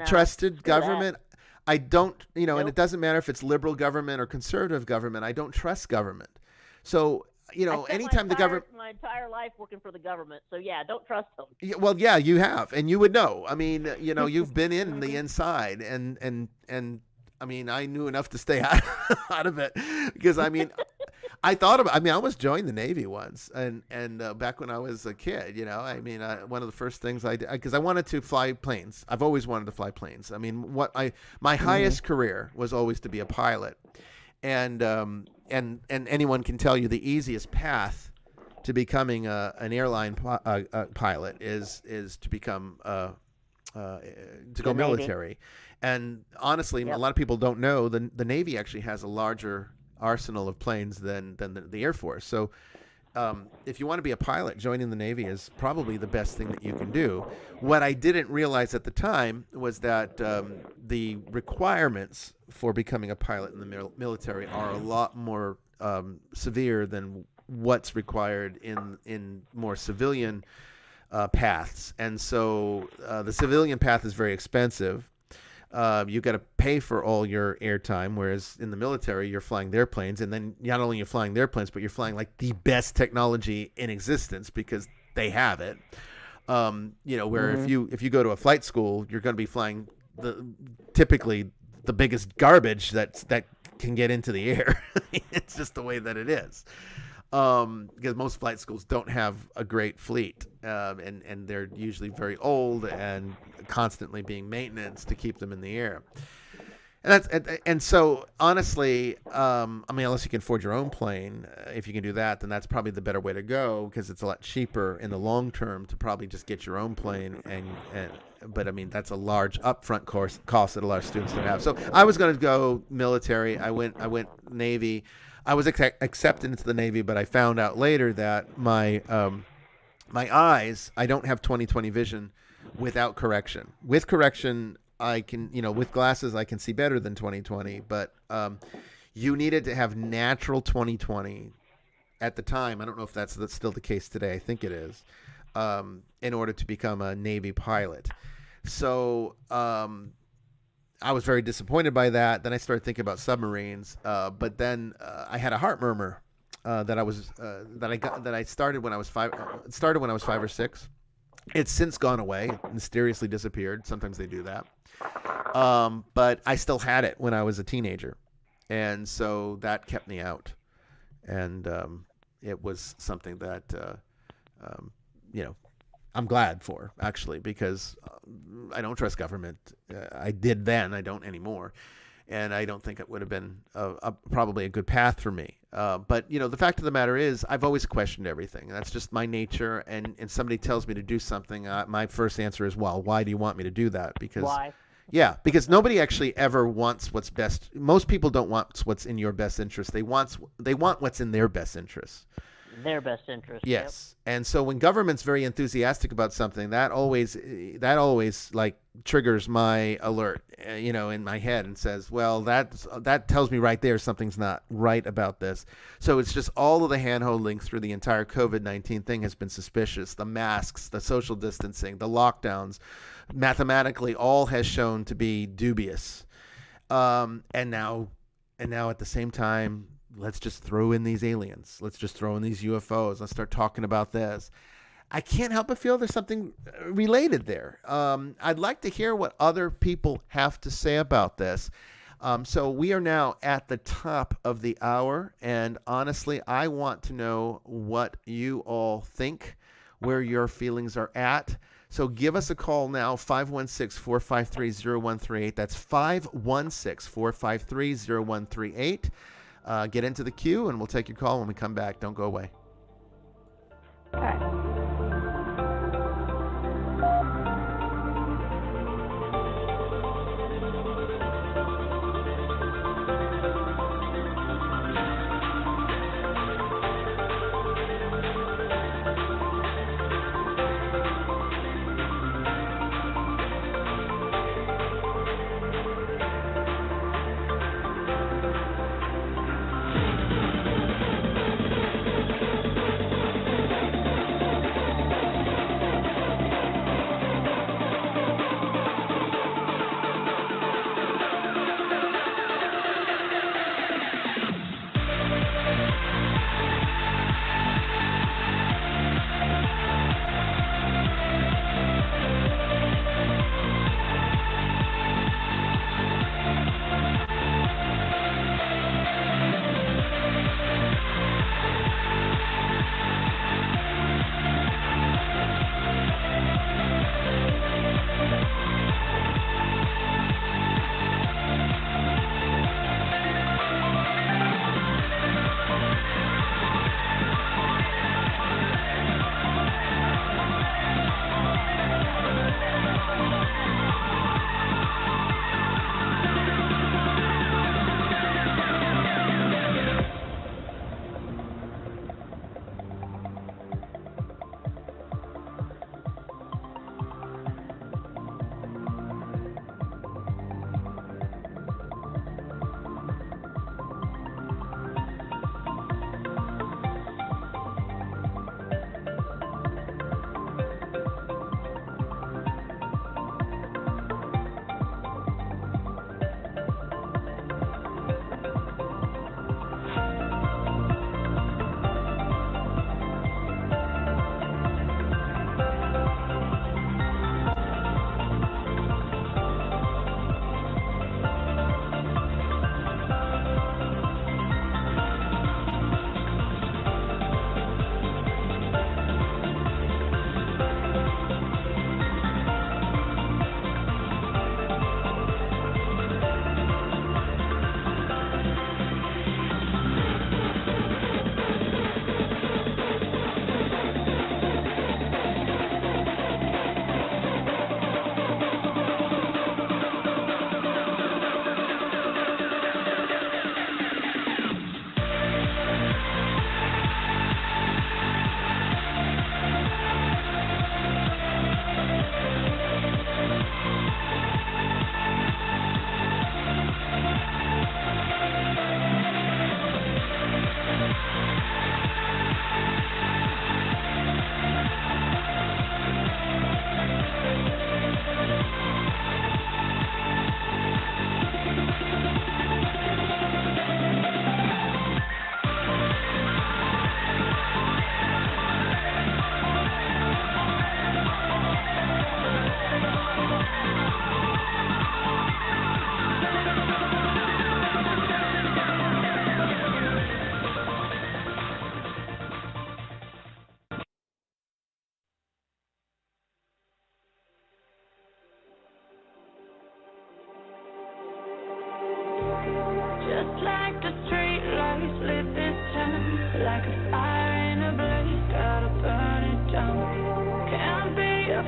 trusted government. I don't, Nope. And it doesn't matter if it's liberal government or conservative government. I don't trust government. So, anytime the government, my entire life working for the government. So don't trust them. Well, you have, and you would know. You've been in the inside and I knew enough to stay out of it because I thought about. I mean, I almost joined the Navy once, and back when I was a kid, I mean, one of the first things I did because I wanted to fly planes. I've always wanted to fly planes. I mean, my highest career was always to be a pilot, and anyone can tell you the easiest path to becoming an airline pilot is to become to go military. And honestly, a lot of people don't know the Navy actually has a larger arsenal of planes than the Air Force. So if you want to be a pilot, joining the Navy is probably the best thing that you can do. What I didn't realize at the time was that the requirements for becoming a pilot in the military are a lot more severe than what's required in more civilian paths. And so the civilian path is very expensive. You got to pay for all your airtime, whereas in the military, you're flying their planes, and then not only you're flying their planes, but you're flying like the best technology in existence because they have it. Where if you go to a flight school, you're going to be flying typically the biggest garbage that can get into the air. It's just the way that it is. Because most flight schools don't have a great fleet, and they're usually very old and constantly being maintenance to keep them in the air. And so honestly, I mean, unless you can afford your own plane, if you can do that, then that's probably the better way to go because it's a lot cheaper in the long term to probably just get your own plane. But I mean, that's a large upfront cost that a lot of students don't have. So I was going to go military. I went Navy. I was accepted into the Navy, but I found out later that my eyes, I don't have 20/20 vision without correction. With correction, I can, with glasses, I can see better than 20/20, but you needed to have natural 20/20 at the time. I don't know if that's still the case today. I think it is, in order to become a Navy pilot. So I was very disappointed by that. Then I started thinking about submarines, but then I had a heart murmur that I started when I was 5. It started when I was 5 or 6. It's since gone away, mysteriously disappeared. Sometimes they do that, but I still had it when I was a teenager, and so that kept me out. And it was something that I'm glad for, actually, because I don't trust government. I did then. I don't anymore. And I don't think it would have been probably a good path for me. But, the fact of the matter is I've always questioned everything. That's just my nature. And somebody tells me to do something, my first answer is, well, why do you want me to do that? Because why? Yeah, because nobody actually ever wants what's best. Most people don't want what's in your best interest. They want what's in their best interest. Their best interest. Yes. Yep. And so when government's very enthusiastic about something, that always like triggers my alert, in my head and says, well, that tells me right there something's not right about this. So it's just all of the hand-holding through the entire COVID-19 thing has been suspicious. The masks, the social distancing, the lockdowns, mathematically all has shown to be dubious. And now at the same time, let's just throw in these aliens. Let's just throw in these UFOs. Let's start talking about this. I can't help but feel there's something related there. I'd like to hear what other people have to say about this. So we are now at the top of the hour, and honestly, I want to know what you all think, where your feelings are at. So give us a call now, 516-453-0138. That's 516-453-0138. Get into the queue, and we'll take your call when we come back. Don't go away. All right.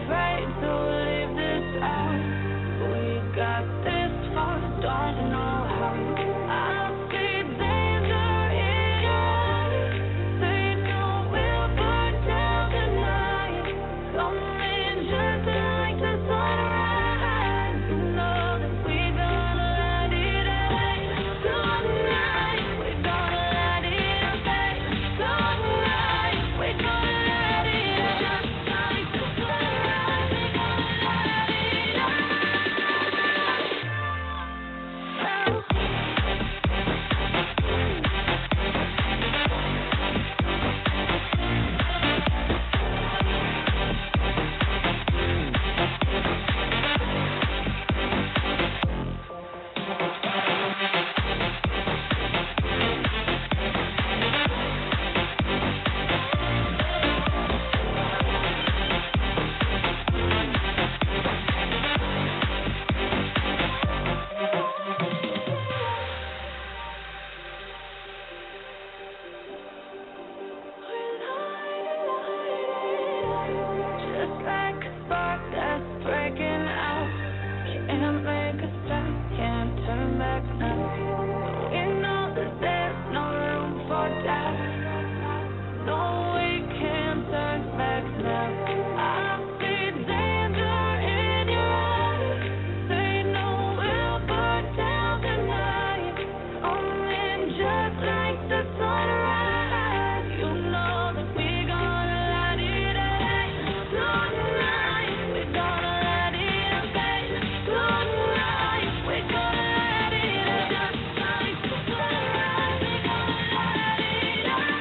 afraid to leave this out. We got this far, don't know how. I see danger in your eyes. They know we'll burn down tonight. Coming just like the sunrise. You know that we gonna light it up. Tonight, we gonna light it up. Tonight, we gonna light it up. Like the sunrise, we gonna light it up. Just like a spark that's breaking out. Can't make a stop, can't turn back now. We know that there's no room for doubt. No, we can't turn back now. I see danger in your eyes. They know we'll burn down tonight. Coming just like the sunrise. You know that we gonna light it up. Tonight, we gonna light it up. Tonight, we gonna light it up. Just like the sunrise, we gonna light it up.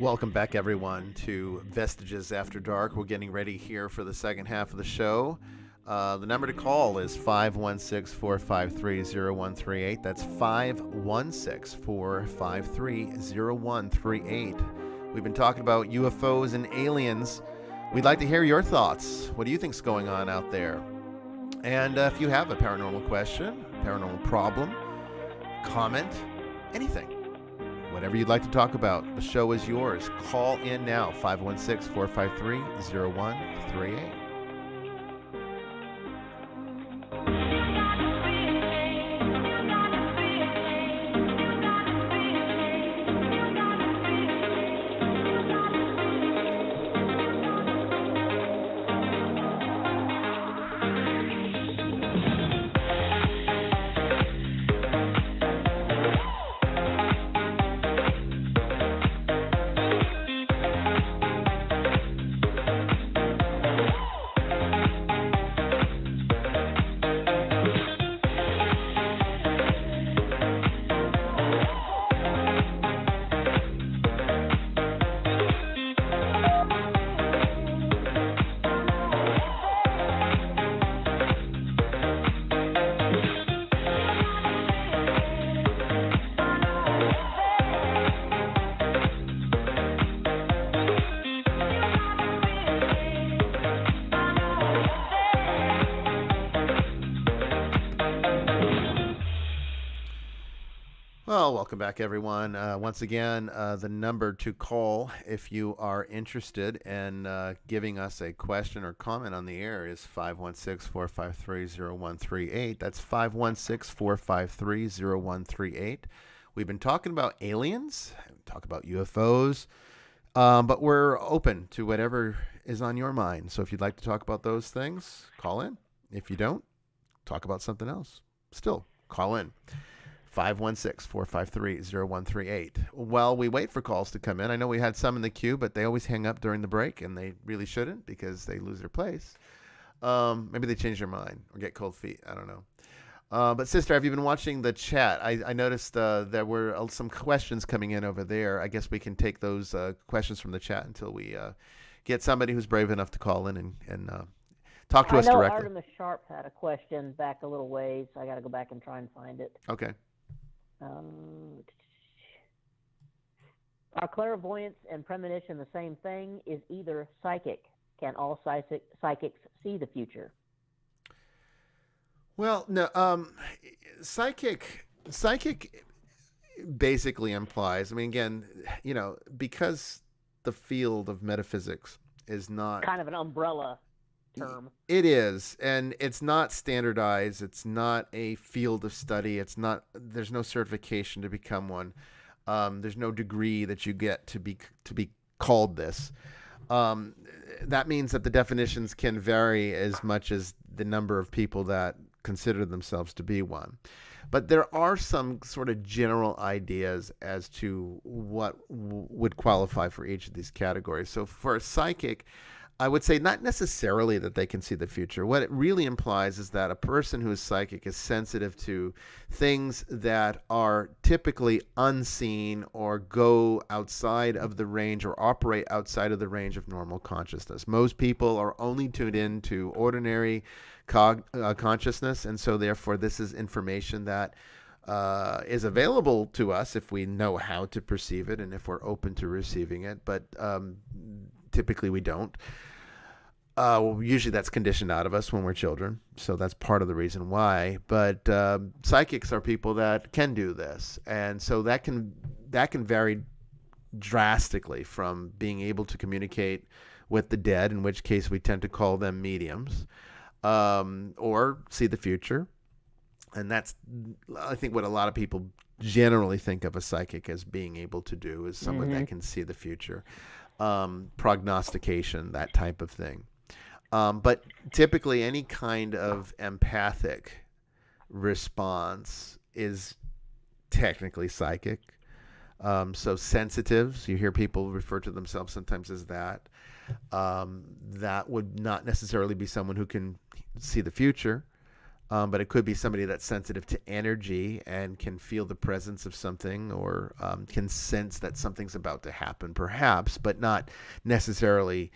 Welcome back, everyone, to Vestiges After Dark. We're getting ready here for the second half of the show. The number to call is 516-453-0138. That's 516-453-0138. We've been talking about UFOs and aliens. We'd like to hear your thoughts. What do you think's going on out there? And if you have a paranormal question, paranormal problem, comment, anything, whatever you'd like to talk about, the show is yours. Call in now, 516-453-0138. Well, welcome back, everyone. Once again, the number to call if you are interested in giving us a question or comment on the air is 516-453-0138. That's 516-453-0138. We've been talking about aliens, talk about UFOs, but we're open to whatever is on your mind. So if you'd like to talk about those things, call in. If you don't, talk about something else. Still, call in. 516-453-0138. While we wait for calls to come in, I know we had some in the queue, but they always hang up during the break, and they really shouldn't because they lose their place. Maybe they change their mind or get cold feet. I don't know. But sister, have you been watching the chat? I noticed there were some questions coming in over there. I guess we can take those questions from the chat until we get somebody who's brave enough to call in and talk to us directly. I know Artemis Sharp had a question back a little ways. I got to go back and try and find it. Okay. Are clairvoyance and premonition the same thing? Is either psychic? Can all psychics see the future? Well, no. Psychic basically implies. I mean, again, because the field of metaphysics is not kind of an umbrella term. It is, and it's not standardized. It's not a field of study. There's no certification to become one. There's no degree that you get to be called this. That means that the definitions can vary as much as the number of people that consider themselves to be one. But there are some sort of general ideas as to what would qualify for each of these categories. So for a psychic, I would say not necessarily that they can see the future. What it really implies is that a person who is psychic is sensitive to things that are typically unseen or go outside of the range or operate outside of the range of normal consciousness. Most people are only tuned in to ordinary consciousness, and so therefore this is information that is available to us if we know how to perceive it and if we're open to receiving it, but typically we don't. Usually that's conditioned out of us when we're children, so that's part of the reason why. But psychics are people that can do this, and so that can vary drastically from being able to communicate with the dead, in which case we tend to call them mediums, or see the future. And that's, I think, what a lot of people generally think of a psychic as being able to do, is someone that can see the future. Prognostication, that type of thing. But typically any kind of empathic response is technically psychic. So sensitives, you hear people refer to themselves sometimes as that. That would not necessarily be someone who can see the future. But it could be somebody that's sensitive to energy and can feel the presence of something, or can sense that something's about to happen, perhaps, but not necessarily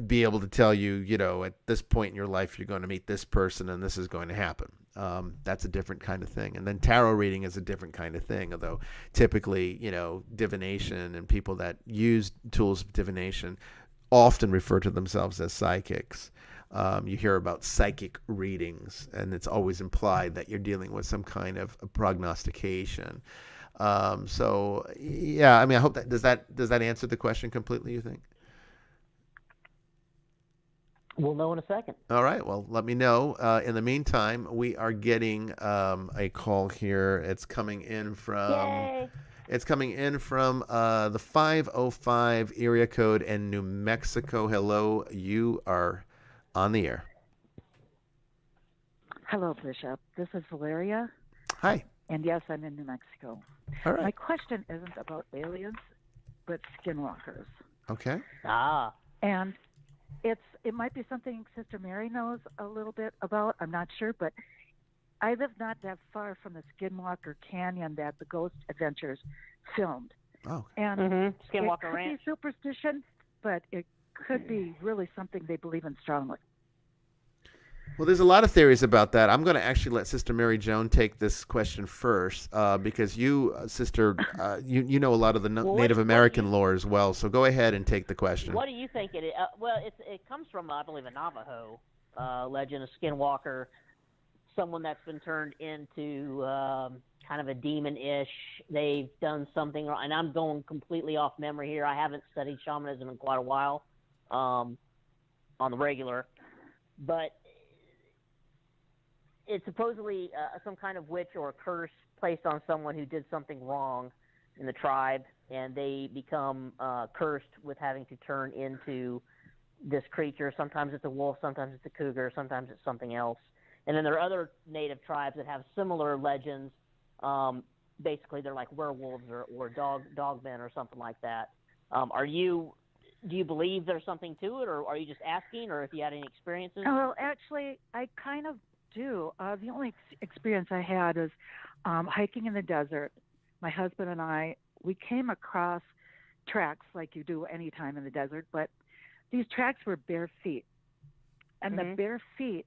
be able to tell you, you know, at this point in your life, you're going to meet this person and this is going to happen. That's a different kind of thing. And then tarot reading is a different kind of thing, although typically, you know, divination and people that use tools of divination often refer to themselves as psychics. You hear about psychic readings, and it's always implied that you're dealing with some kind of a prognostication. So, yeah, I mean, I hope that does that answer the question completely, you think? We'll know in a second. All right. Well, let me know. In the meantime, we are getting a call here. It's coming in from. Yay! It's coming in from the 505 area code in New Mexico. Hello, you are on the air. Hello, Bishop. This is Valeria, Hi. and yes, I'm in New Mexico. All My right. question isn't about aliens, but skinwalkers. Okay. Ah. And it might be something Sister Mary knows a little bit about. I'm not sure, but I live not that far from the Skinwalker Canyon that the Ghost Adventures filmed. Oh. And Mm-hmm. it Skinwalker could Ranch. be superstition, but it could be really something they believe in strongly. Well, there's a lot of theories about that. I'm going to actually let Sister Mary Joan take this question first, because you, Sister, you know a lot of the Well, Native what do American you- lore as well. So go ahead and take the question. What do you think it is? Well, it comes from, I believe, a Navajo legend, a skinwalker, someone that's been turned into kind of a demon-ish. They've done something wrong, and I'm going completely off memory here. I haven't studied shamanism in quite a while on the regular, but it's supposedly some kind of witch or curse placed on someone who did something wrong in the tribe, and they become cursed with having to turn into this creature. Sometimes it's a wolf, sometimes it's a cougar, sometimes it's something else. And then there are other native tribes that have similar legends. Basically, they're like werewolves or dogmen or something like that. Do you believe there's something to it, or are you just asking, or if you had any experiences? Well, actually, I kind of do. The only experience I had was hiking in the desert. My husband and I, we came across tracks like you do any time in the desert, but these tracks were bare feet. And the bare feet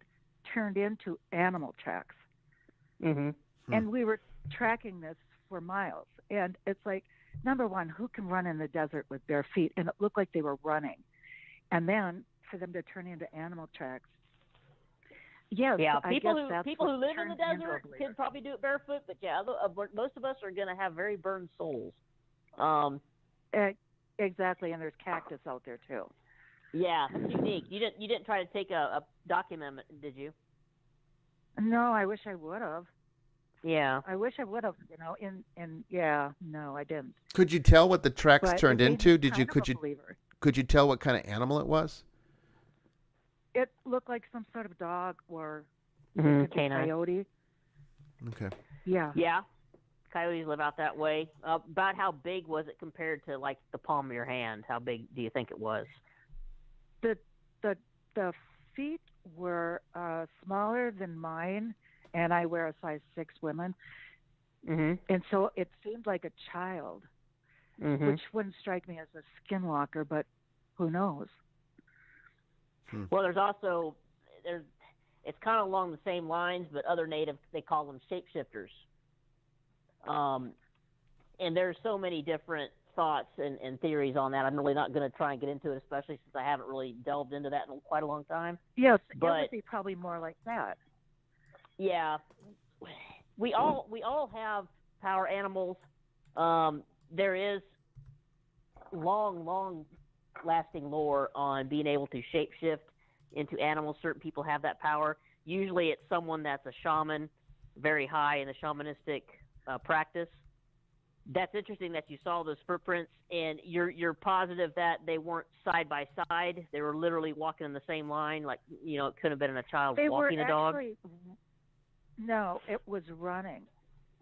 turned into animal tracks. Mm-hmm. And we were tracking this for miles. And it's like, number one, who can run in the desert with bare feet? And it looked like they were running. And then for them to turn into animal tracks. Yes, Yeah, I people guess that's who what live in the turned into a desert believer. could probably do it barefoot, but yeah, most of us are going to have very burned souls. Exactly, and there's cactus out there too. Yeah, that's unique. You didn't try to take a document, did you? No, I wish I would have. Yeah. I wish I would have. You know, yeah, no, I didn't. Could you tell what the tracks But turned it made into? me Did you? kind of Could a you? believer. Could you tell what kind of animal it was? It looked like some sort of dog or Canine. coyote. Okay. Yeah. Yeah. Coyotes live out that way. About how big was it compared to like the palm of your hand? How big do you think it was? The feet were smaller than mine, and I wear a size 6 women, Mm-hmm. and so it seemed like a child, Mm-hmm. which wouldn't strike me as a skinwalker, but who knows? Well, there's also it's kind of along the same lines, but other native they call them shapeshifters. And there's so many different thoughts and theories on that. I'm really not going to try and get into it, especially since I haven't really delved into that in quite a long time. Yes, it But- would be probably more like that. Yeah, we all have power animals. There is long lasting lore on being able to shapeshift into animals. Certain people have that power. Usually it's someone that's a shaman, very high in the shamanistic practice. That's interesting that you saw those footprints, and you're positive that they weren't side by side. They were literally walking in the same line, like, you know, it could have been a child They were walking a dog. actually, no, it was running.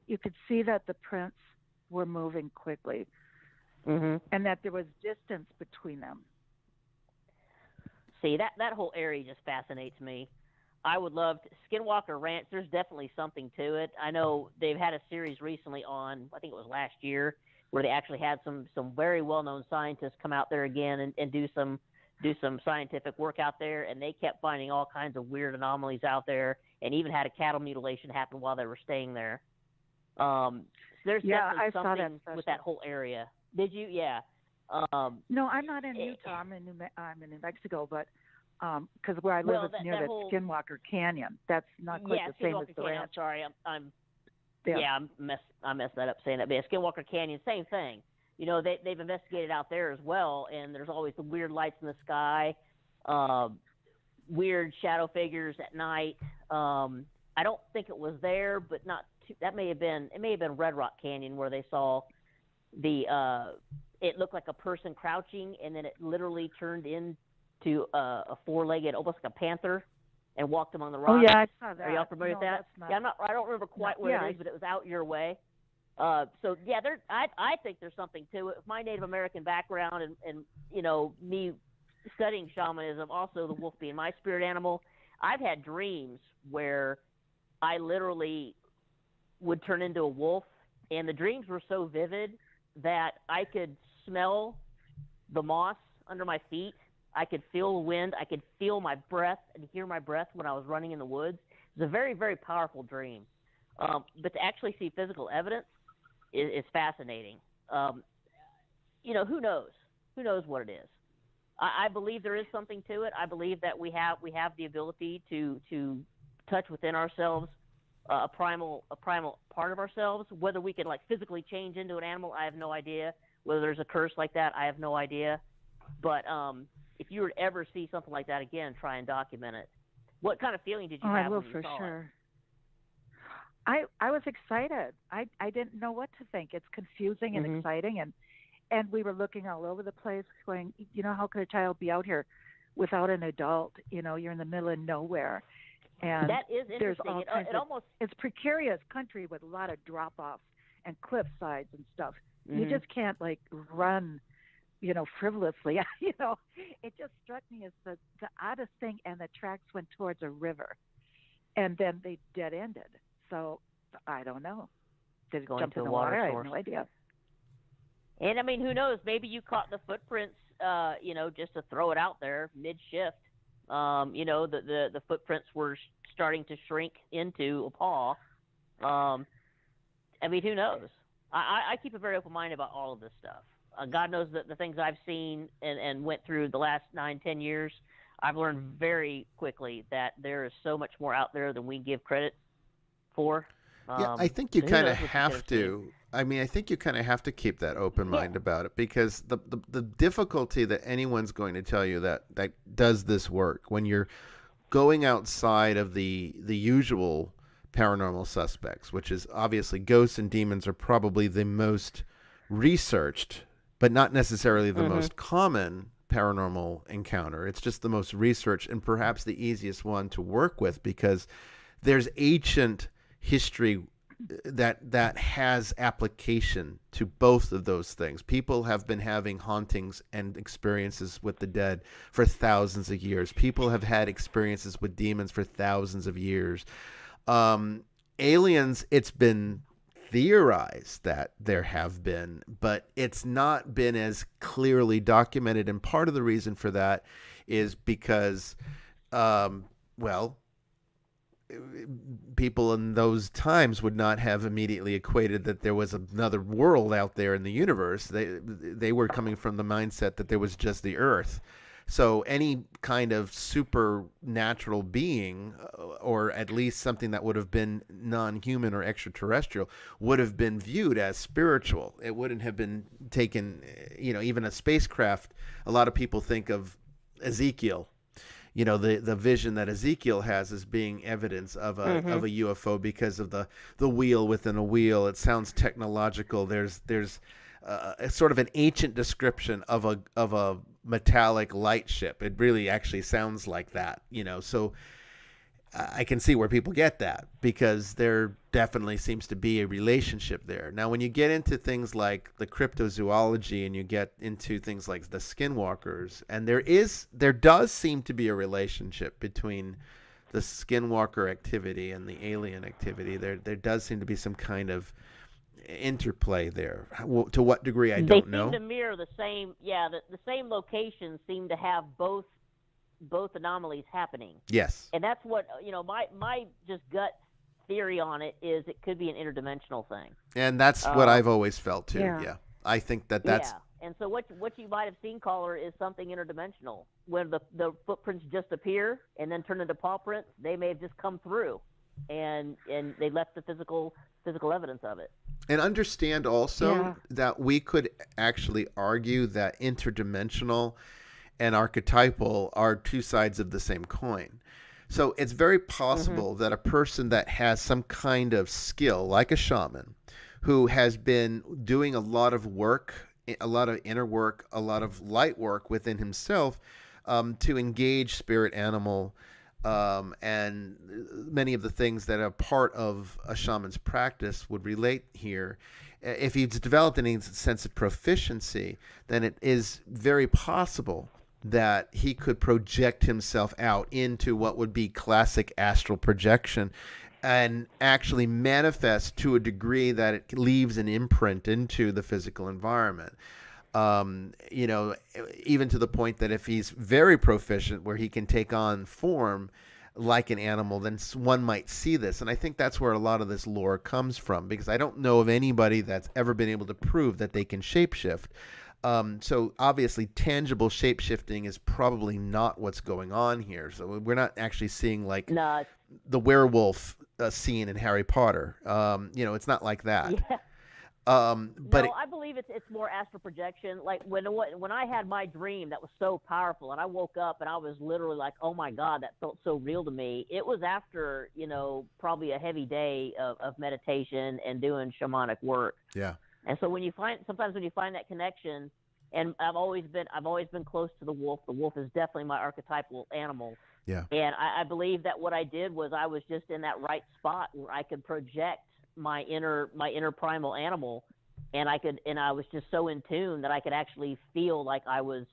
You could see that the prints were moving quickly, Mm-hmm. and that there was distance between them. See, that whole area just fascinates me. I would love to, Skinwalker Ranch. There's definitely something to it. I know they've had a series recently on, I think it was last year, where they actually had some very well-known scientists come out there again and do some scientific work out there, and they kept finding all kinds of weird anomalies out there, and even had a cattle mutilation happen while they were staying there. There's definitely I saw that something with that whole area. Did you? Yeah. No, I'm not in Utah. I'm in New Mexico, but because where I live is near the Skinwalker Canyon. That's not quite the same as the ranch. I'm sorry, I messed that up saying that. But yeah, Skinwalker Canyon, same thing. You know, they've investigated out there as well, and there's always the weird lights in the sky, weird shadow figures at night. I don't think it was there, but not too, that may have been Red Rock Canyon where they saw it looked like a person crouching, and then it literally turned into a four-legged, almost like a panther, and walked among the rocks. Oh yeah, I saw that. Are y'all familiar with that? Yeah, I don't remember quite where it is, but it was out your way. So yeah, I think there's something to it. With my Native American background and you know, me studying shamanism, also the wolf being my spirit animal, I've had dreams where I literally would turn into a wolf, and the dreams were so vivid that I could smell the moss under my feet. I could feel the wind. I could feel my breath and hear my breath when I was running in the woods. It was a very, very powerful dream. But to actually see physical evidence is fascinating. You know, who knows? Who knows what it is? I believe there is something to it. I believe that we have the ability to touch within ourselves a primal part of ourselves. Whether we can like physically change into an animal, I have no idea. Whether there's a curse like that, I have no idea. But if you were to ever see something like that again, try and document it. What kind of feeling did you have? I will when you for saw sure. I was excited. I didn't know what to think. It's confusing and exciting, and we were looking all over the place, going, you know, how could a child be out here without an adult? You know, you're in the middle of nowhere, and that is interesting. There's all kinds of, it's precarious country with a lot of drop offs and cliff sides and stuff. You just can't like run, you know, frivolously. You know, it just struck me as the oddest thing. And the tracks went towards a river, and then they dead ended. So I don't know. Did it jump in the water? I have no idea. And I mean, who knows? Maybe you caught the footprints, you know, just to throw it out there mid-shift. You know, the footprints were starting to shrink into a paw. I mean, who knows? I keep a very open mind about all of this stuff. God knows that the things I've seen and went through the last 9-10 years, I've learned very quickly that there is so much more out there than we give credit for. Yeah, I think you kind of have to. I mean, I think you kind of have to keep that open mind about it, because the difficulty that anyone's going to tell you that does this work, when you're going outside of the usual paranormal suspects, which is obviously ghosts and demons are probably the most researched, but not necessarily the most common paranormal encounter. It's just the most researched and perhaps the easiest one to work with, because there's ancient history that has application to both of those things. People have been having hauntings and experiences with the dead for thousands of years. People have had experiences with demons for thousands of years. Aliens, it's been theorized that there have been, but it's not been as clearly documented. And part of the reason for that is because, well, people in those times would not have immediately equated that there was another world out there in the universe. They were coming from the mindset that there was just the Earth. So any kind of supernatural being, or at least something that would have been non-human or extraterrestrial, would have been viewed as spiritual. It wouldn't have been taken, you know, even a spacecraft. A lot of people think of Ezekiel, you know, the vision that Ezekiel has as being evidence of a UFO because of the wheel within a wheel. It sounds technological. There's a sort of an ancient description of a metallic light ship. It really actually sounds like that, you know. So I can see where people get that, because there definitely seems to be a relationship there. Now, when you get into things like the cryptozoology and you get into things like the Skinwalkers, and there does seem to be a relationship between the Skinwalker activity and the alien activity, there does seem to be some kind of interplay there. To what degree, I don't know. They seem to mirror the same. Yeah, the same locations seem to have both anomalies happening. Yes. And that's what my just gut theory on it is it could be an interdimensional thing. And that's what I've always felt too. Yeah. I think that's. Yeah. And so what you might have seen, caller, is something interdimensional. When the footprints just appear and then turn into paw prints, they may have just come through, and they left the physical evidence of it. And understand also that we could actually argue that interdimensional and archetypal are two sides of the same coin. So it's very possible that a person that has some kind of skill, like a shaman, who has been doing a lot of work, a lot of inner work, a lot of light work within himself, to engage spirit animal, and many of the things that are part of a shaman's practice would relate here. If he's developed any sense of proficiency, then it is very possible that he could project himself out into what would be classic astral projection and actually manifest to a degree that it leaves an imprint into the physical environment. Even to the point that if he's very proficient where he can take on form like an animal, then one might see this. And I think that's where a lot of this lore comes from, because I don't know of anybody that's ever been able to prove that they can shapeshift. So obviously tangible shapeshifting is probably not what's going on here. So we're not actually seeing like the werewolf scene in Harry Potter. It's not like that. Yeah. But I believe it's more astral projection. Like when I had my dream that was so powerful, and I woke up and I was literally like, oh my God, that felt so real to me. It was after probably a heavy day of meditation and doing shamanic work. Yeah. And so sometimes when you find that connection, and I've always been close to the wolf. The wolf is definitely my archetypal animal. Yeah. And I believe that what I did was I was just in that right spot where I could project my inner primal animal, and I was just so in tune that I could actually feel like I was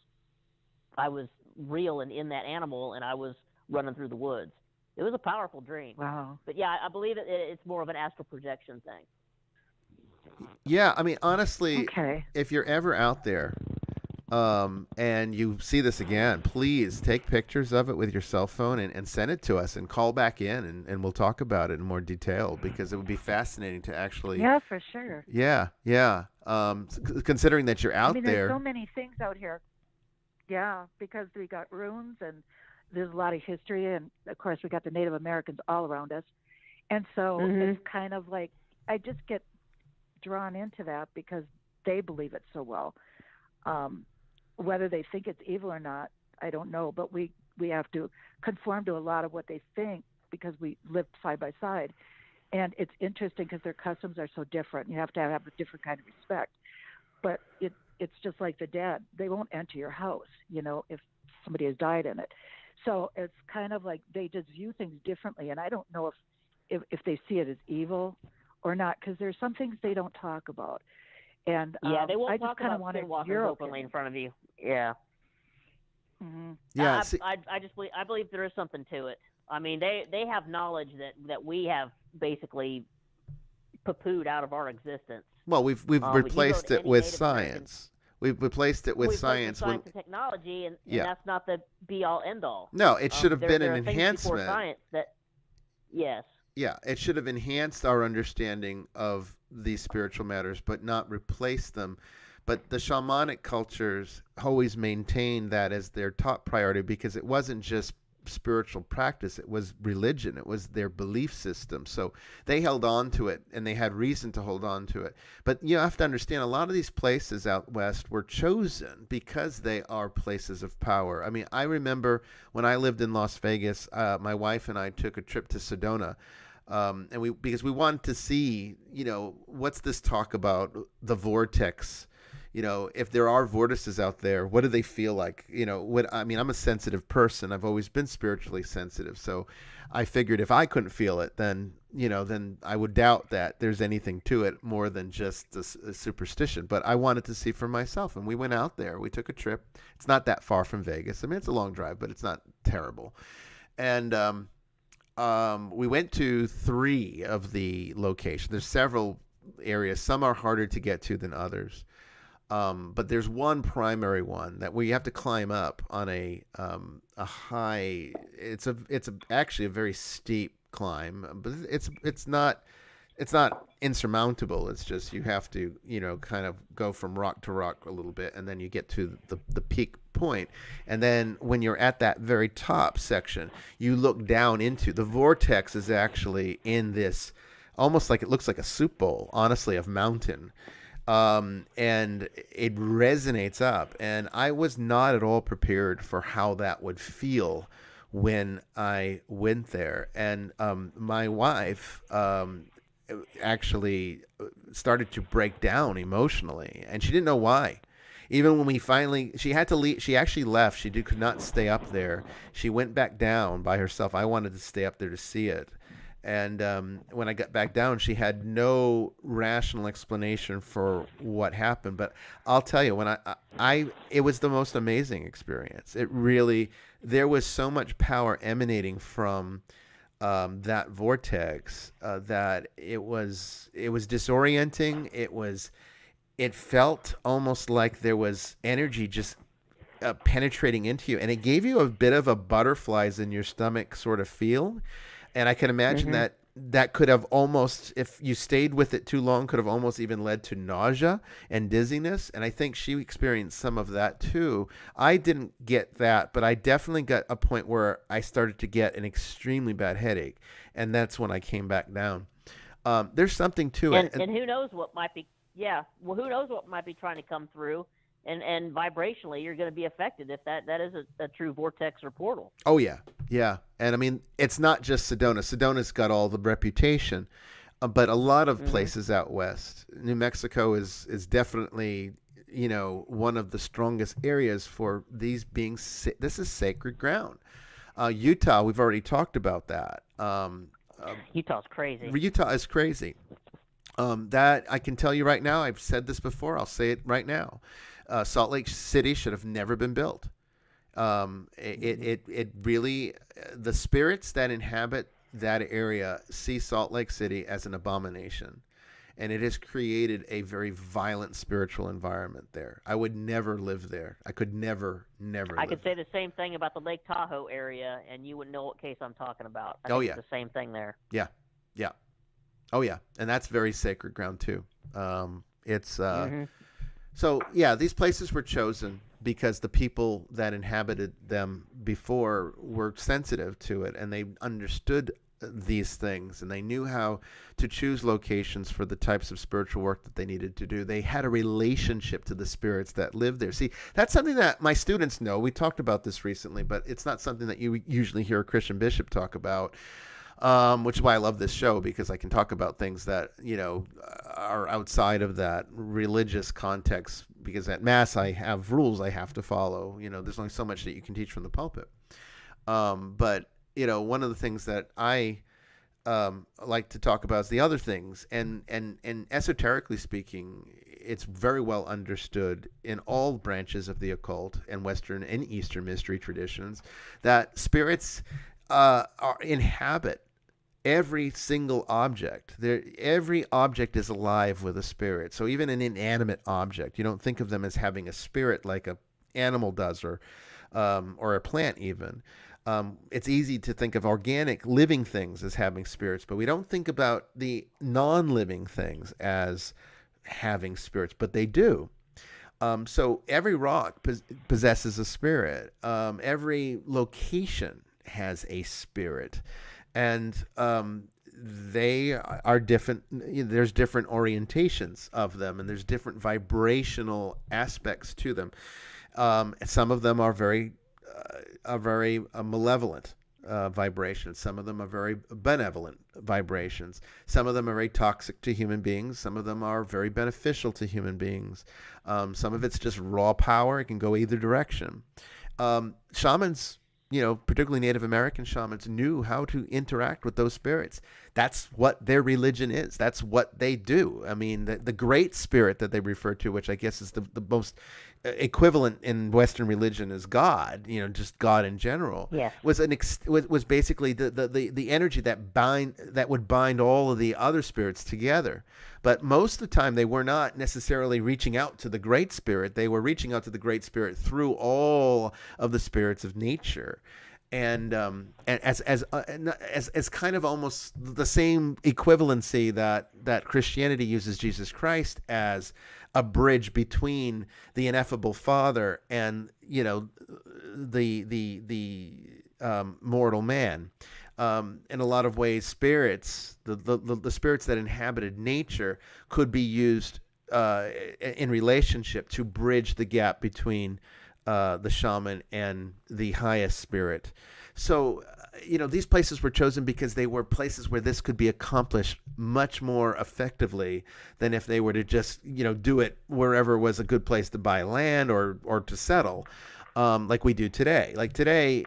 real and in that animal, and I was running through the woods. It was a powerful dream. Wow. But yeah, I believe it's more of an astral projection thing. Yeah, I mean, honestly, Okay. if you're ever out there and you see this again, please take pictures of it with your cell phone and send it to us and call back in, and we'll talk about it in more detail, because it would be fascinating to actually... Yeah, for sure. Yeah. Considering that you're out there... There's so many things out here. Yeah, because we got runes, and there's a lot of history, and of course we got the Native Americans all around us. And so it's kind of like, I just get drawn into that because they believe it so well. Whether they think it's evil or not, I don't know, but we have to conform to a lot of what they think because we live side by side. And it's interesting because their customs are so different. You have to have a different kind of respect. But it's just like the dead. They won't enter your house, if somebody has died in it. So it's kind of like they just view things differently. And I don't know if they see it as evil or not, because there's some things they don't talk about. And they won't I just talk kind of about wanted skinwalkers your openly opinion. in front of you. Yeah. Mm-hmm. Yeah. I believe there is something to it. I mean, they have knowledge that we have basically poo-pooed out of our existence. Well, we've replaced it with science. We've replaced it with science. Science and technology, and that's not the be-all, end-all. No, it should have been there an are things enhancement. before science that, yes. Yeah, it should have enhanced our understanding of these spiritual matters, but not replaced them. But the shamanic cultures always maintained that as their top priority, because it wasn't just spiritual practice, it was religion, it was their belief system. So they held on to it, and they had reason to hold on to it. But you have to understand, a lot of these places out west were chosen because they are places of power. I mean, I remember when I lived in Las Vegas, my wife and I took a trip to Sedona. Because we wanted to see, what's this talk about the vortex? If there are vortices out there, what do they feel like? I'm a sensitive person. I've always been spiritually sensitive. So I figured if I couldn't feel it, then I would doubt that there's anything to it more than just a superstition. But I wanted to see for myself. And we went out there. We took a trip. It's not that far from Vegas. I mean, it's a long drive, but it's not terrible. And we went to 3 of the locations. There's several areas. Some are harder to get to than others. But there's one primary one that we have to climb up on a high. It's actually a very steep climb, but it's not insurmountable. It's just you have to kind of go from rock to rock a little bit, and then you get to the peak point. And then when you're at that very top section, you look down into the vortex. Is actually in this almost like it looks like a soup bowl, honestly, of mountain. And it resonates up. And I was not at all prepared for how that would feel when I went there. And my wife actually started to break down emotionally, and she didn't know why. Even when she had to leave. She actually left. She could not stay up there. She went back down by herself. I wanted to stay up there to see it. And when I got back down, she had no rational explanation for what happened. But I'll tell you, when it was the most amazing experience. It really, there was so much power emanating from that vortex that it was disorienting. It felt almost like there was energy just penetrating into you, and it gave you a bit of a butterflies in your stomach sort of feel. And I can imagine that could have almost, if you stayed with it too long, could have almost even led to nausea and dizziness. And I think she experienced some of that too. I didn't get that, but I definitely got a point where I started to get an extremely bad headache. And that's when I came back down. There's something to it. And who knows what might be, who knows what might be trying to come through. And vibrationally, you're going to be affected if that is a true vortex or portal. Oh, yeah. Yeah. And I mean, it's not just Sedona. Sedona's got all the reputation, but a lot of places out west. New Mexico is definitely, one of the strongest areas for these being, this is sacred ground. Utah, we've already talked about that. Utah's crazy. Utah is crazy. That I can tell you right now, I've said this before, I'll say it right now. Salt Lake City should have never been built. It really, the spirits that inhabit that area see Salt Lake City as an abomination, and it has created a very violent spiritual environment there. I would never live there. I could never I could say the same thing about the Lake Tahoe area, and you wouldn't know what case I'm talking about. I think it's the same thing there. Yeah. Oh yeah, and that's very sacred ground too. So yeah, these places were chosen because the people that inhabited them before were sensitive to it, and they understood these things, and they knew how to choose locations for the types of spiritual work that they needed to do. They had a relationship to the spirits that lived there. See, that's something that my students know. We talked about this recently, but it's not something that you usually hear a Christian bishop talk about. Which is why I love this show, because I can talk about things that, are outside of that religious context, because at Mass I have rules I have to follow. There's only so much that you can teach from the pulpit. But, one of the things that I like to talk about is the other things. And esoterically speaking, it's very well understood in all branches of the occult and Western and Eastern mystery traditions that spirits inhabit every single object. Every object is alive with a spirit. So even an inanimate object, you don't think of them as having a spirit like a animal does, or a plant even. It's easy to think of organic living things as having spirits, but we don't think about the non-living things as having spirits, but they do. So every rock possesses a spirit. Every location has a spirit, and they are different. There's different orientations of them, and there's different vibrational aspects to them. Some of them are very malevolent vibrations. Some of them are very benevolent vibrations. Some of them are very toxic to human beings. Some of them are very beneficial to human beings. Some of it's just raw power. It can go either direction. Shamans, particularly Native American shamans, knew how to interact with those spirits. that's what their religion is. That's what they do. I mean, the great spirit that they refer to, which I guess is the most equivalent in Western religion is God, just God in general, Yes. was basically the energy that would bind all of the other spirits together. But most of the time, they were not necessarily reaching out to the Great Spirit. They were reaching out to the Great Spirit through all of the spirits of nature. And as kind of almost the same equivalency that Christianity uses Jesus Christ as a bridge between the ineffable Father and the mortal man. In a lot of ways, spirits, the spirits that inhabited nature, could be used in relationship to bridge the gap between the shaman and the highest spirit. So, these places were chosen because they were places where this could be accomplished much more effectively than if they were to just, do it wherever was a good place to buy land or to settle, like we do today. Like today,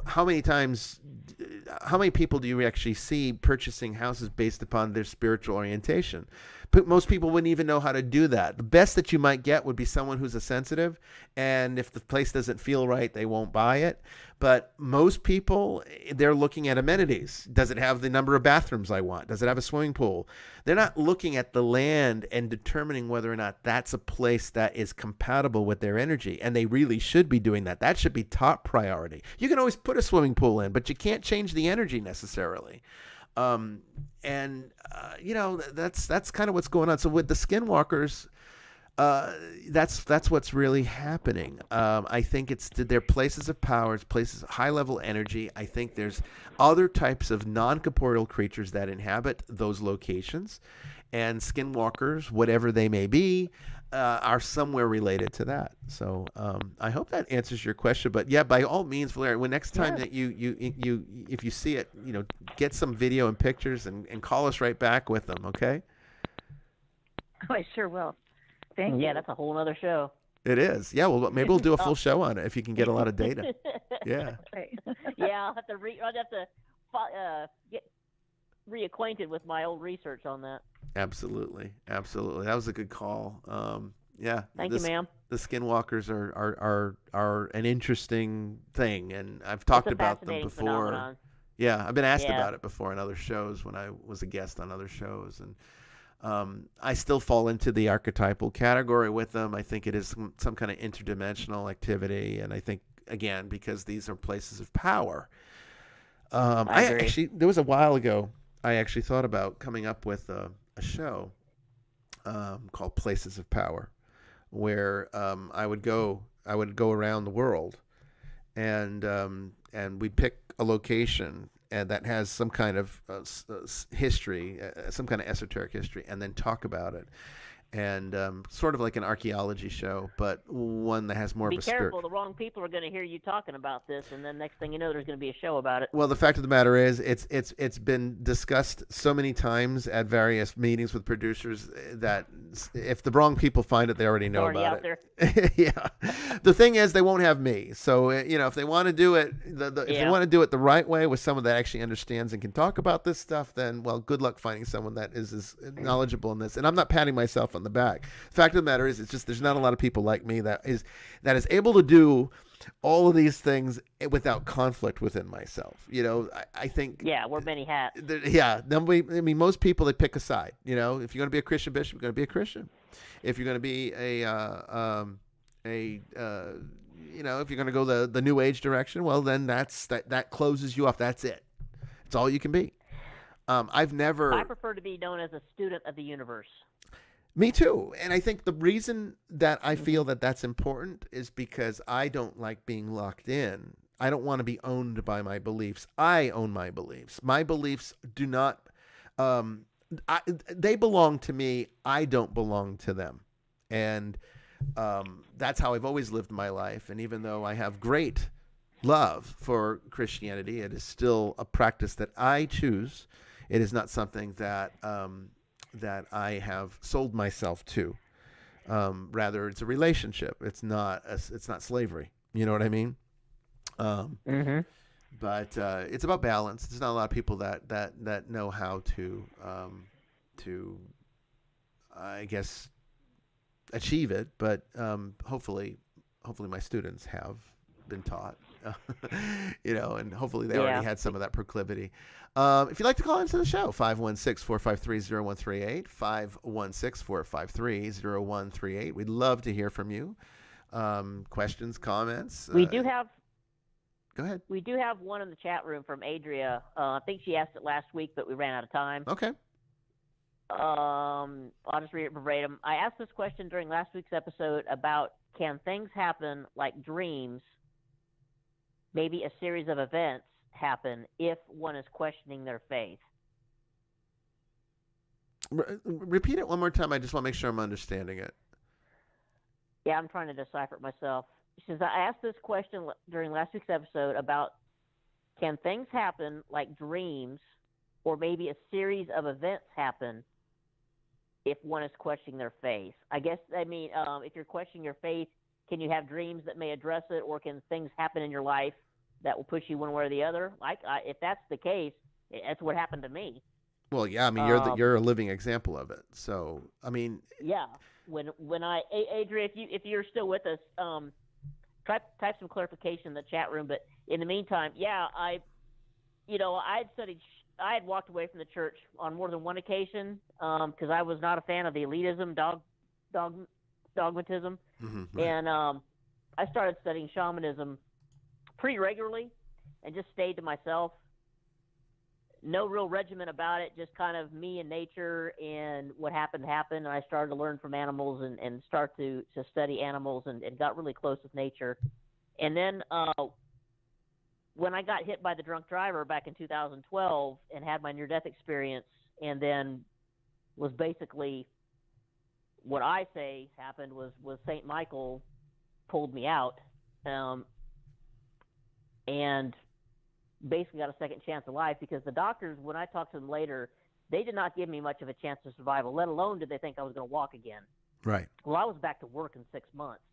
how many people do you actually see purchasing houses based upon their spiritual orientation? Most people wouldn't even know how to do that. The best that you might get would be someone who's a sensitive, and if the place doesn't feel right, they won't buy it. But most people, they're looking at amenities. Does it have the number of bathrooms I want? Does it have a swimming pool? They're not looking at the land and determining whether or not that's a place that is compatible with their energy, and they really should be doing that. That should be top priority. You can always put a swimming pool in, but you can't change the energy necessarily. That's kind of what's going on. So with the Skinwalkers, that's what's really happening. I think they're places of power, it's places of high level energy. I think there's other types of non-corporeal creatures that inhabit those locations, and Skinwalkers, whatever they may be, are somewhere related to that. So I hope that answers your question. But yeah, by all means, Valeria, when next time that you if you see it, get some video and pictures and call us right back with them. Okay. Oh, I sure will. Thank you. Yeah, that's a whole other show. It is. Yeah. Well, maybe we'll do a full show on it if you can get a lot of data. Yeah. Right. Yeah, I'll have to get reacquainted with my old research on that. Absolutely. That was a good call. Yeah. Thank you, ma'am. The Skinwalkers are an interesting thing, and I've talked about them before. Phenomenon. Yeah, I've been asked about it before in other shows when I was a guest on other shows, and I still fall into the archetypal category with them. I think it is some kind of interdimensional activity, and I think, again, because these are places of power. There was a while ago, I actually thought about coming up with a show called Places of Power, where I would go around the world, and we pick a location and that has some kind of history, some kind of esoteric history, and then talk about it. And sort of like an archaeology show, but one that has more of a spirit. Be careful, the wrong people are going to hear you talking about this, and then next thing you know, there's going to be a show about it. Well, the fact of the matter is, it's been discussed so many times at various meetings with producers that if the wrong people find it, they already know about it. Yeah. The thing is, they won't have me. So if they want to do it, if they want to do it the right way with someone that actually understands and can talk about this stuff, then good luck finding someone that is as knowledgeable in this. And I'm not patting myself on the back. The fact of the matter is, it's just there's not a lot of people like me that is able to do all of these things without conflict within myself. I think. Yeah, wear many hats. Most people, they pick a side. If you're going to be a Christian bishop, you're going to be a Christian. If you're going to be if you're going to go the New Age direction, well, then that closes you off. That's it. It's all you can be. I prefer to be known as a student of the universe. Me too. And I think the reason that I feel that that's important is because I don't like being locked in. I don't want to be owned by my beliefs. I own my beliefs. My beliefs do not, they belong to me. I don't belong to them. And that's how I've always lived my life. And even though I have great love for Christianity, it is still a practice that I choose. It is not something that I have sold myself to. Rather, it's a relationship. It's not slavery. You know what I mean? But it's about balance. There's not a lot of people that know how to I guess achieve it. But hopefully my students have been taught, and hopefully they already had some of that proclivity. If you'd like to call into the show, 516-453-0138, 516-453-0138. We'd love to hear from you. Questions, comments. We do have. Go ahead. We do have one in the chat room from Adria. I think she asked it last week, but we ran out of time. Okay. I'll just read it verbatim. I asked this question during last week's episode about, can things happen like dreams, maybe a series of events happen if one is questioning their faith? Repeat it one more time. I just want to make sure I'm understanding it. Yeah, I'm trying to decipher it myself. She says, I asked this question during last week's episode about, can things happen like dreams or maybe a series of events happen if one is questioning their faith? I guess, if you're questioning your faith, can you have dreams that may address it, or can things happen in your life that will push you one way or the other? If that's the case, that's what happened to me. Well, yeah, you're a living example of it. So, yeah. When Adria, if you're still with us, type some clarification in the chat room. But in the meantime, I had walked away from the church on more than one occasion because I was not a fan of the elitism, dogmatism, right. And I started studying shamanism pretty regularly and just stayed to myself. No real regimen about it, just kind of me and nature, and what happened. And I started to learn from animals and start to study animals and got really close with nature. And then when I got hit by the drunk driver back in 2012 and had my near-death experience, and then was basically, what I say happened was St. Michael pulled me out and basically got a second chance of life, because the doctors, when I talked to them later, they did not give me much of a chance of survival, let alone did they think I was going to walk again. Right. Well, I was back to work in 6 months.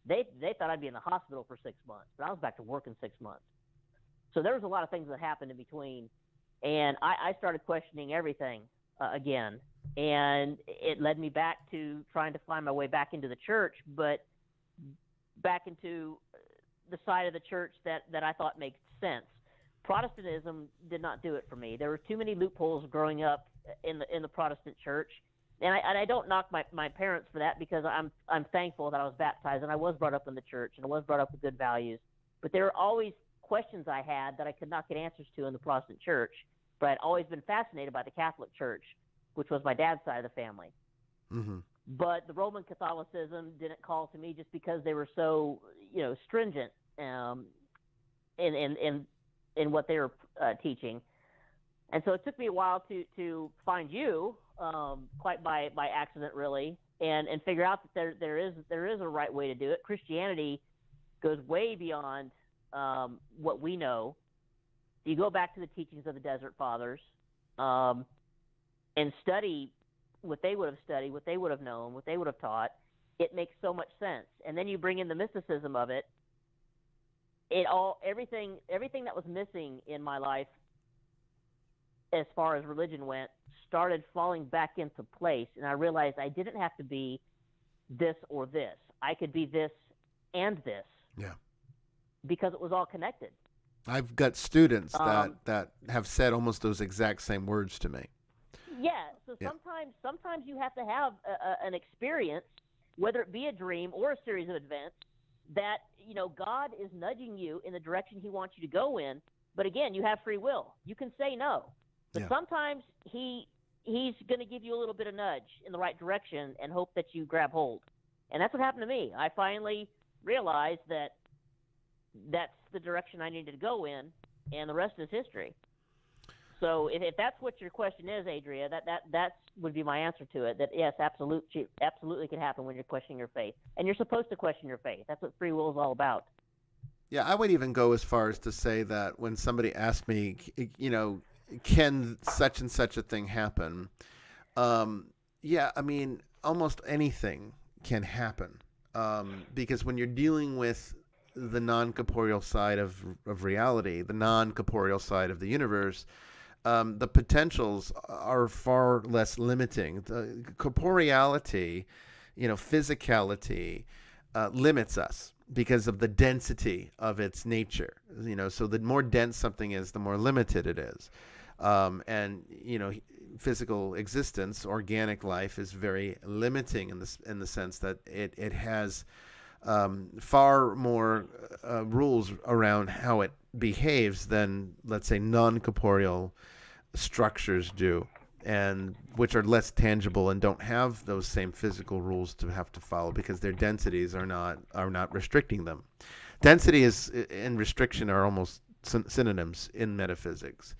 They thought I'd be in the hospital for 6 months, but I was back to work in 6 months. So there was a lot of things that happened in between, and I started questioning everything again, and it led me back to trying to find my way back into the church, but back into the side of the church that I thought made sense. Protestantism did not do it for me. There were too many loopholes growing up in the Protestant church, and I don't knock my parents for that, because I'm thankful that I was baptized and I was brought up in the church and I was brought up with good values. But there were always questions I had that I could not get answers to in the Protestant church. But I'd always been fascinated by the Catholic Church, which was my dad's side of the family. Mm-hmm. But the Roman Catholicism didn't call to me, just because they were so stringent in what they were teaching. And so it took me a while to find you, quite by accident, really, and figure out that there is a right way to do it. Christianity goes way beyond what we know. You go back to the teachings of the Desert Fathers and study what they would have studied, what they would have known, what they would have taught. It makes so much sense. And then you bring in the mysticism of it. Everything that was missing in my life as far as religion went started falling back into place, and I realized I didn't have to be this or this. I could be this and this. Yeah. Because it was all connected. I've got students that have said almost those exact same words to me. Yeah. So sometimes you have to have an experience, whether it be a dream or a series of events, that God is nudging you in the direction He wants you to go in. But again, you have free will. You can say no. But sometimes He's going to give you a little bit of nudge in the right direction and hope that you grab hold. And that's what happened to me. I finally realized that that's the direction I needed to go in, and the rest is history. So if that's what your question is, Adria, that would be my answer to it. That yes, absolutely can happen when you're questioning your faith, and you're supposed to question your faith. That's what free will is all about. Yeah, I would even go as far as to say that when somebody asks me, can such and such a thing happen? Almost anything can happen, because when you're dealing with the non-corporeal side of reality, the non-corporeal side of the universe, the potentials are far less limiting. The corporeality, physicality, limits us because of the density of its nature. So the more dense something is, the more limited it is. And physical existence, organic life, is very limiting in the sense that it has far more rules around how it behaves than, let's say, non-corporeal structures do, and which are less tangible and don't have those same physical rules to have to follow because their densities are not restricting them. Density and restriction are almost synonyms in metaphysics.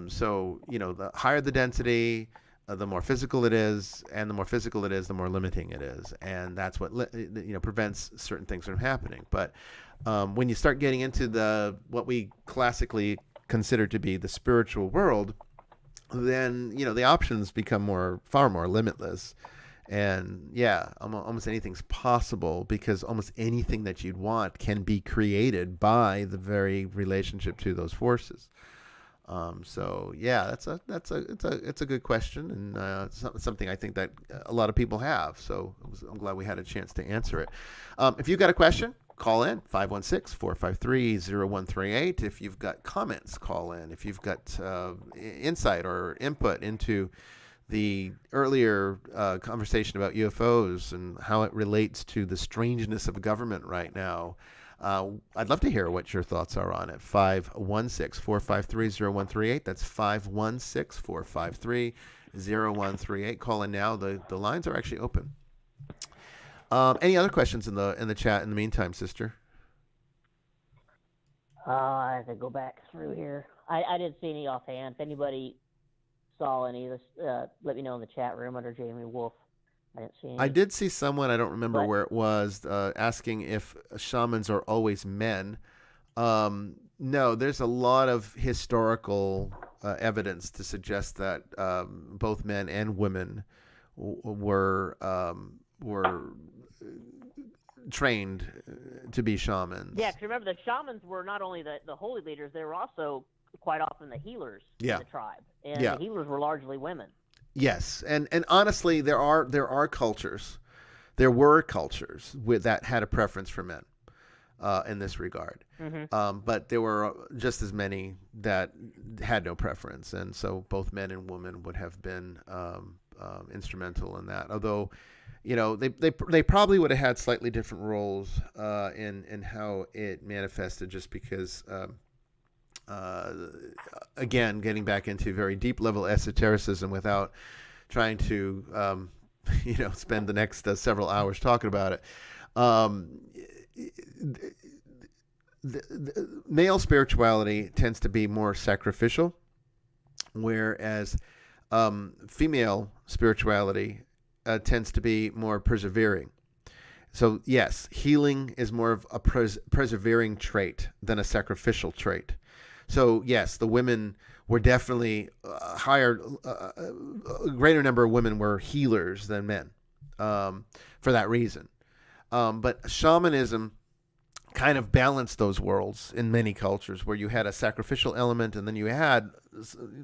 So the higher the density, the more physical it is, and the more physical it is, the more limiting it is, and that's what prevents certain things from happening. But when you start getting into what we classically consider to be the spiritual world, then the options become far more limitless, and almost anything's possible because almost anything that you'd want can be created by the very relationship to those forces. It's a good question, and something I think that a lot of people have. So I'm glad we had a chance to answer it. If you've got a question, call in 516-453-0138. If you've got comments, call in. If you've got insight or input into the earlier conversation about UFOs and how it relates to the strangeness of government right now, I'd love to hear what your thoughts are on it. 516-453-0138. That's 516-453-0138. Call in now. The lines are actually open. Any other questions in the chat in the meantime, sister? I have to go back through here. I didn't see any offhand. If anybody saw any of this, let me know in the chat room under Jamie Wolf. I didn't see any. I did see someone, I don't remember where it was, asking if shamans are always men. No, there's a lot of historical evidence to suggest that both men and women were trained to be shamans. Yeah, because remember, the shamans were not only the holy leaders, they were also quite often the healers in the tribe. And the healers were largely women. Yes, and honestly, there were cultures that had a preference for men in this regard. Mm-hmm. But there were just as many that had no preference, and so both men and women would have been instrumental in that. Although, they probably would have had slightly different roles in how it manifested, just because. Again, getting back into very deep level esotericism without trying to, spend the next several hours talking about it. The male spirituality tends to be more sacrificial, whereas female spirituality tends to be more persevering. So yes, healing is more of a persevering trait than a sacrificial trait. So yes, the women were definitely a greater number of women were healers than men for that reason. But shamanism kind of balanced those worlds in many cultures, where you had a sacrificial element and then you had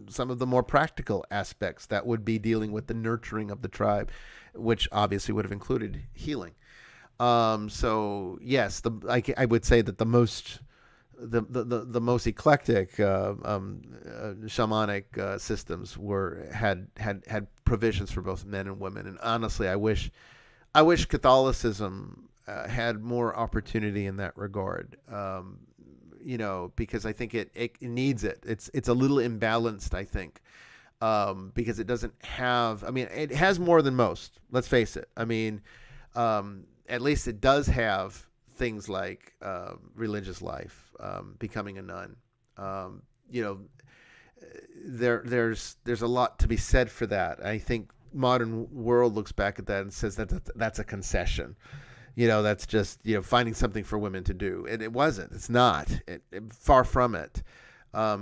some of the more practical aspects that would be dealing with the nurturing of the tribe, which obviously would have included healing. So yes, I would say that the most eclectic shamanic systems had provisions for both men and women. And honestly, I wish Catholicism had more opportunity in that regard. Because I think it needs it. It's a little imbalanced, I think, because it doesn't have. I mean, it has more than most. Let's face it. I mean, at least it does have things like religious life, becoming a nun. There's a lot to be said for that. I think modern world looks back at that and says that's a concession. That's just finding something for women to do. And it wasn't. It's not. Far from it.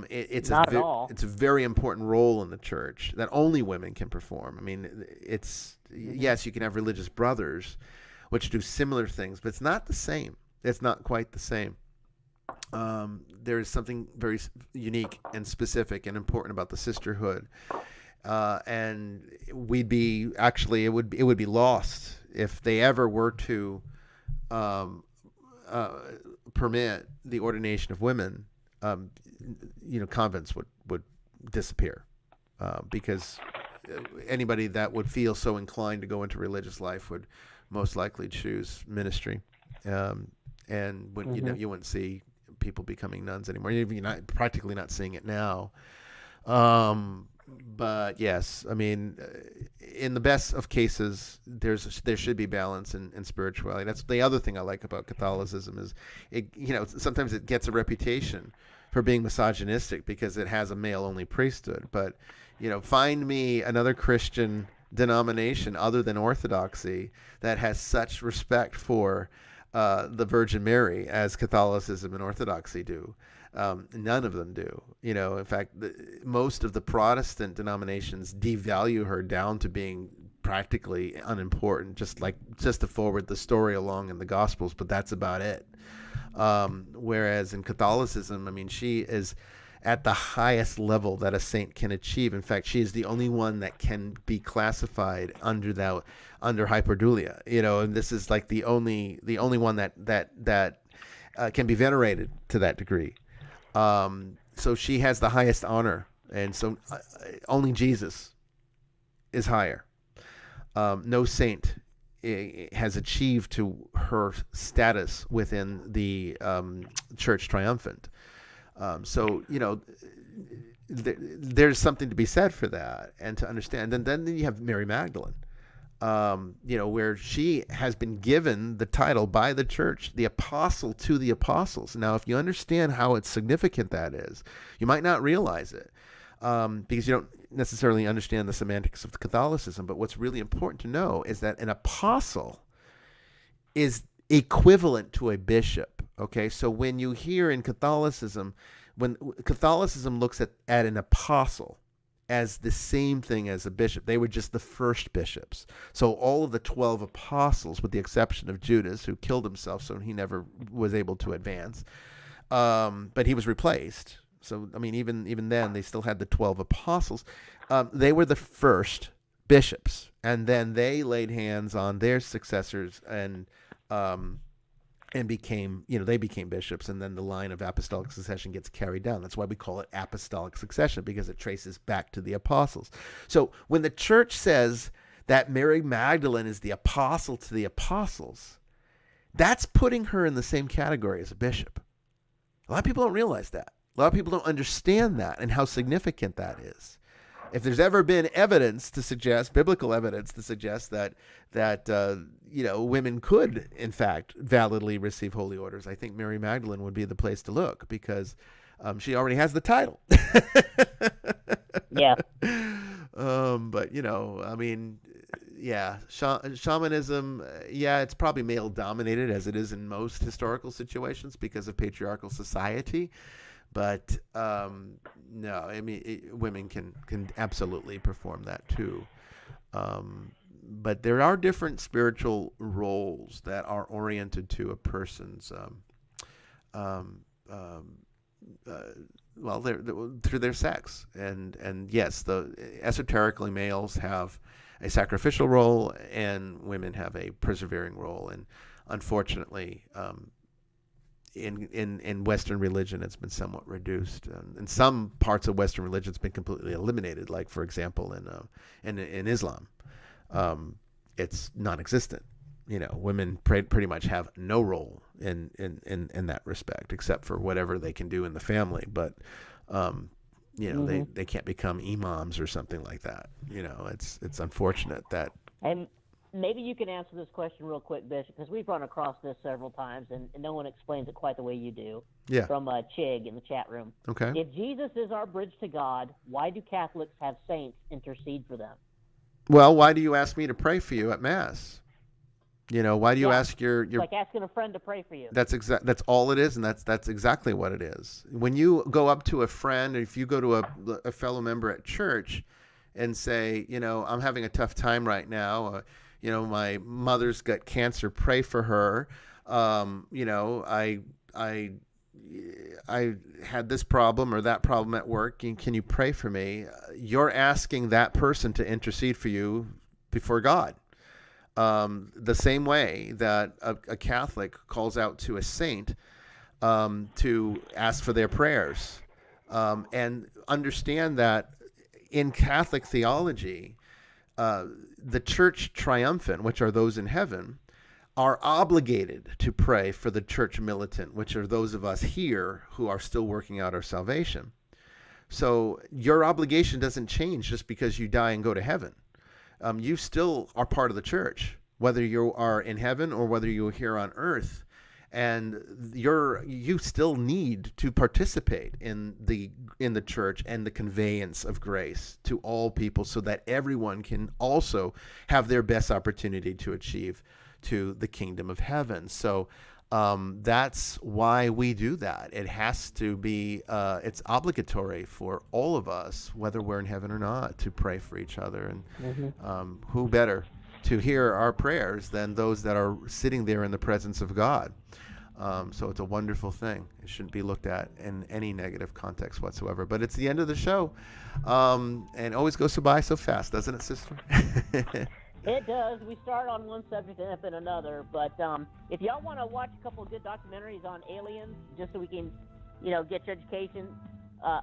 It's not at all. It's a very important role in the church that only women can perform. I mean, yes, you can have religious brothers, which do similar things, but it's not the same. It's not quite the same. There is something very unique and specific and important about the sisterhood, and it would be lost if they ever were to permit the ordination of women. Convents would disappear, because anybody that would feel so inclined to go into religious life would most likely choose ministry, and you wouldn't see people becoming nuns anymore. You're practically not seeing it now. But yes, I mean, in the best of cases, there should be balance in spirituality. That's the other thing I like about Catholicism is sometimes it gets a reputation for being misogynistic because it has a male-only priesthood. But find me another Christian denomination other than Orthodoxy that has such respect for the Virgin Mary as Catholicism and Orthodoxy do. None of them do. In fact, most of the Protestant denominations devalue her down to being practically unimportant, just to forward the story along in the Gospels, but that's about it. Whereas in Catholicism, I mean, she is at the highest level that a saint can achieve. In fact, she is the only one that can be classified under hyperdulia. And this is like the only one that can be venerated to that degree. So she has the highest honor, and so only Jesus is higher. No saint has achieved to her status within the Church Triumphant. So there's something to be said for that, and to understand. And then you have Mary Magdalene, where she has been given the title by the church, the apostle to the apostles. Now, if you understand how it's significant that is, you might not realize it, because you don't necessarily understand the semantics of Catholicism. But what's really important to know is that an apostle is equivalent to a bishop. Okay, so when you hear in Catholicism, when Catholicism looks at an apostle as the same thing as a bishop, they were just the first bishops. So all of the 12 apostles, with the exception of Judas, who killed himself, so he never was able to advance, but he was replaced. So I mean, even then, they still had the 12 apostles. They were the first bishops, and then they laid hands on their successors and became bishops, and then the line of apostolic succession gets carried down. That's why we call it apostolic succession, because it traces back to the apostles. So when the church says that Mary Magdalene is the apostle to the apostles, that's putting her in the same category as a bishop. A lot of people don't realize that. A lot of people don't understand that and how significant that is. If there's ever been evidence to suggest, biblical evidence to suggest that women could, in fact, validly receive holy orders, I think Mary Magdalene would be the place to look, because she already has the title. Yeah. But I mean, yeah, shamanism, it's probably male dominated, as it is in most historical situations because of patriarchal society. But no, I mean, women can absolutely perform that too. But there are different spiritual roles that are oriented to a person's, through their sex. And yes, the esoterically males have a sacrificial role, and women have a persevering role. And unfortunately, in Western religion, it's been somewhat reduced. In some parts of Western religion, it's been completely eliminated. Like, for example, in Islam, it's non-existent. Women pretty much have no role in that respect, except for whatever they can do in the family. But they can't become imams or something like that. It's unfortunate that. And maybe you can answer this question real quick, Bishop, because we've run across this several times, and no one explains it quite the way you do. Yeah. From Chig in the chat room. Okay. If Jesus is our bridge to God, why do Catholics have saints intercede for them? Well, why do you ask me to pray for you at Mass? Why do you ask your It's like asking a friend to pray for you. That's all it is, and that's exactly what it is. When you go up to a friend, or if you go to a fellow member at church and say, I'm having a tough time right now, my mother's got cancer, pray for her. You know, I had this problem or that problem at work. Can you pray for me? You're asking that person to intercede for you before God. The same way that a Catholic calls out to a saint to ask for their prayers. And understand that in Catholic theology, the church triumphant, which are those in heaven, are obligated to pray for the church militant, which are those of us here who are still working out our salvation. So your obligation doesn't change just because you die and go to heaven. You still are part of the church, whether you are in heaven or whether you're here on earth. And you still need to participate in the church and the conveyance of grace to all people, so that everyone can also have their best opportunity to achieve to the kingdom of heaven. So that's why we do that. It has to be, it's obligatory for all of us, whether we're in heaven or not, to pray for each other. And who better to hear our prayers than those that are sitting there in the presence of God. So it's a wonderful thing. It shouldn't be looked at in any negative context whatsoever. But it's the end of the show. And it always goes by so fast, doesn't it, sister? It does. We start on one subject and end up in another. But if y'all want to watch a couple of good documentaries on aliens, just so we can, get your education,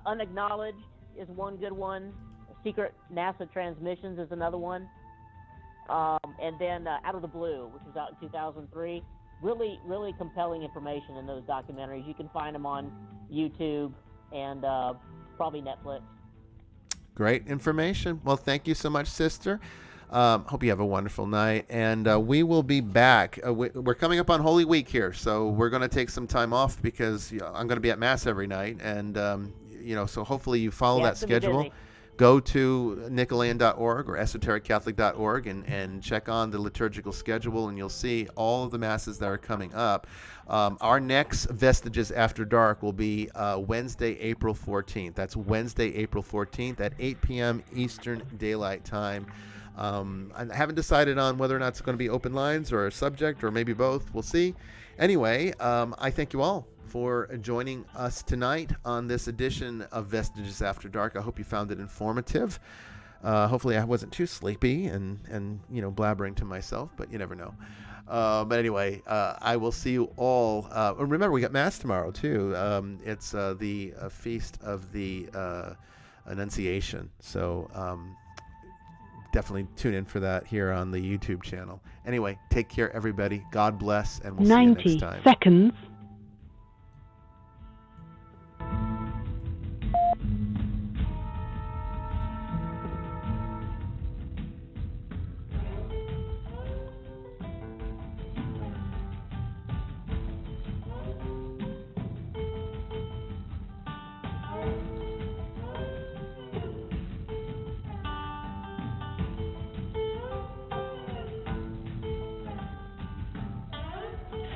Unacknowledged is one good one. Secret NASA Transmissions is another one. And then Out of the Blue, which was out in 2003. Really, really compelling information in those documentaries. You can find them on YouTube and probably Netflix. Great information. Well, thank you so much, sister. Hope you have a wonderful night. And we will be back. We're coming up on Holy Week here, so we're going to take some time off because I'm going to be at Mass every night. And, so hopefully you follow that schedule. Go to Nicholean.org or EsotericCatholic.org and check on the liturgical schedule, and you'll see all of the Masses that are coming up. Our next Vestiges After Dark will be Wednesday, April 14th. That's Wednesday, April 14th at 8 p.m. Eastern Daylight Time. I haven't decided on whether or not it's going to be open lines or a subject or maybe both. We'll see. Anyway, I thank you all for joining us tonight on this edition of Vestiges After Dark. I hope you found it informative. Hopefully I wasn't too sleepy and blabbering to myself, but you never know. But anyway, I will see you all. Remember, we got Mass tomorrow too. It's the Feast of the Annunciation. So definitely tune in for that here on the YouTube channel. Anyway, take care, everybody. God bless, and we'll see you next time. 90 seconds.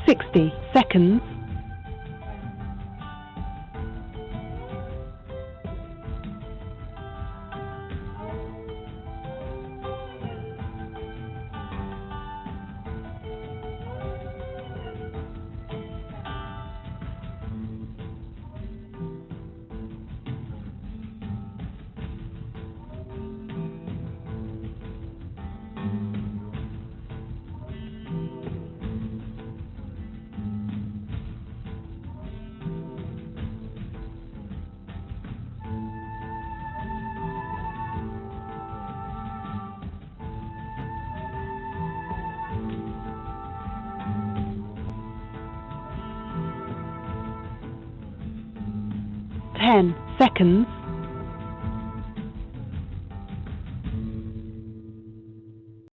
Seconds. Seconds.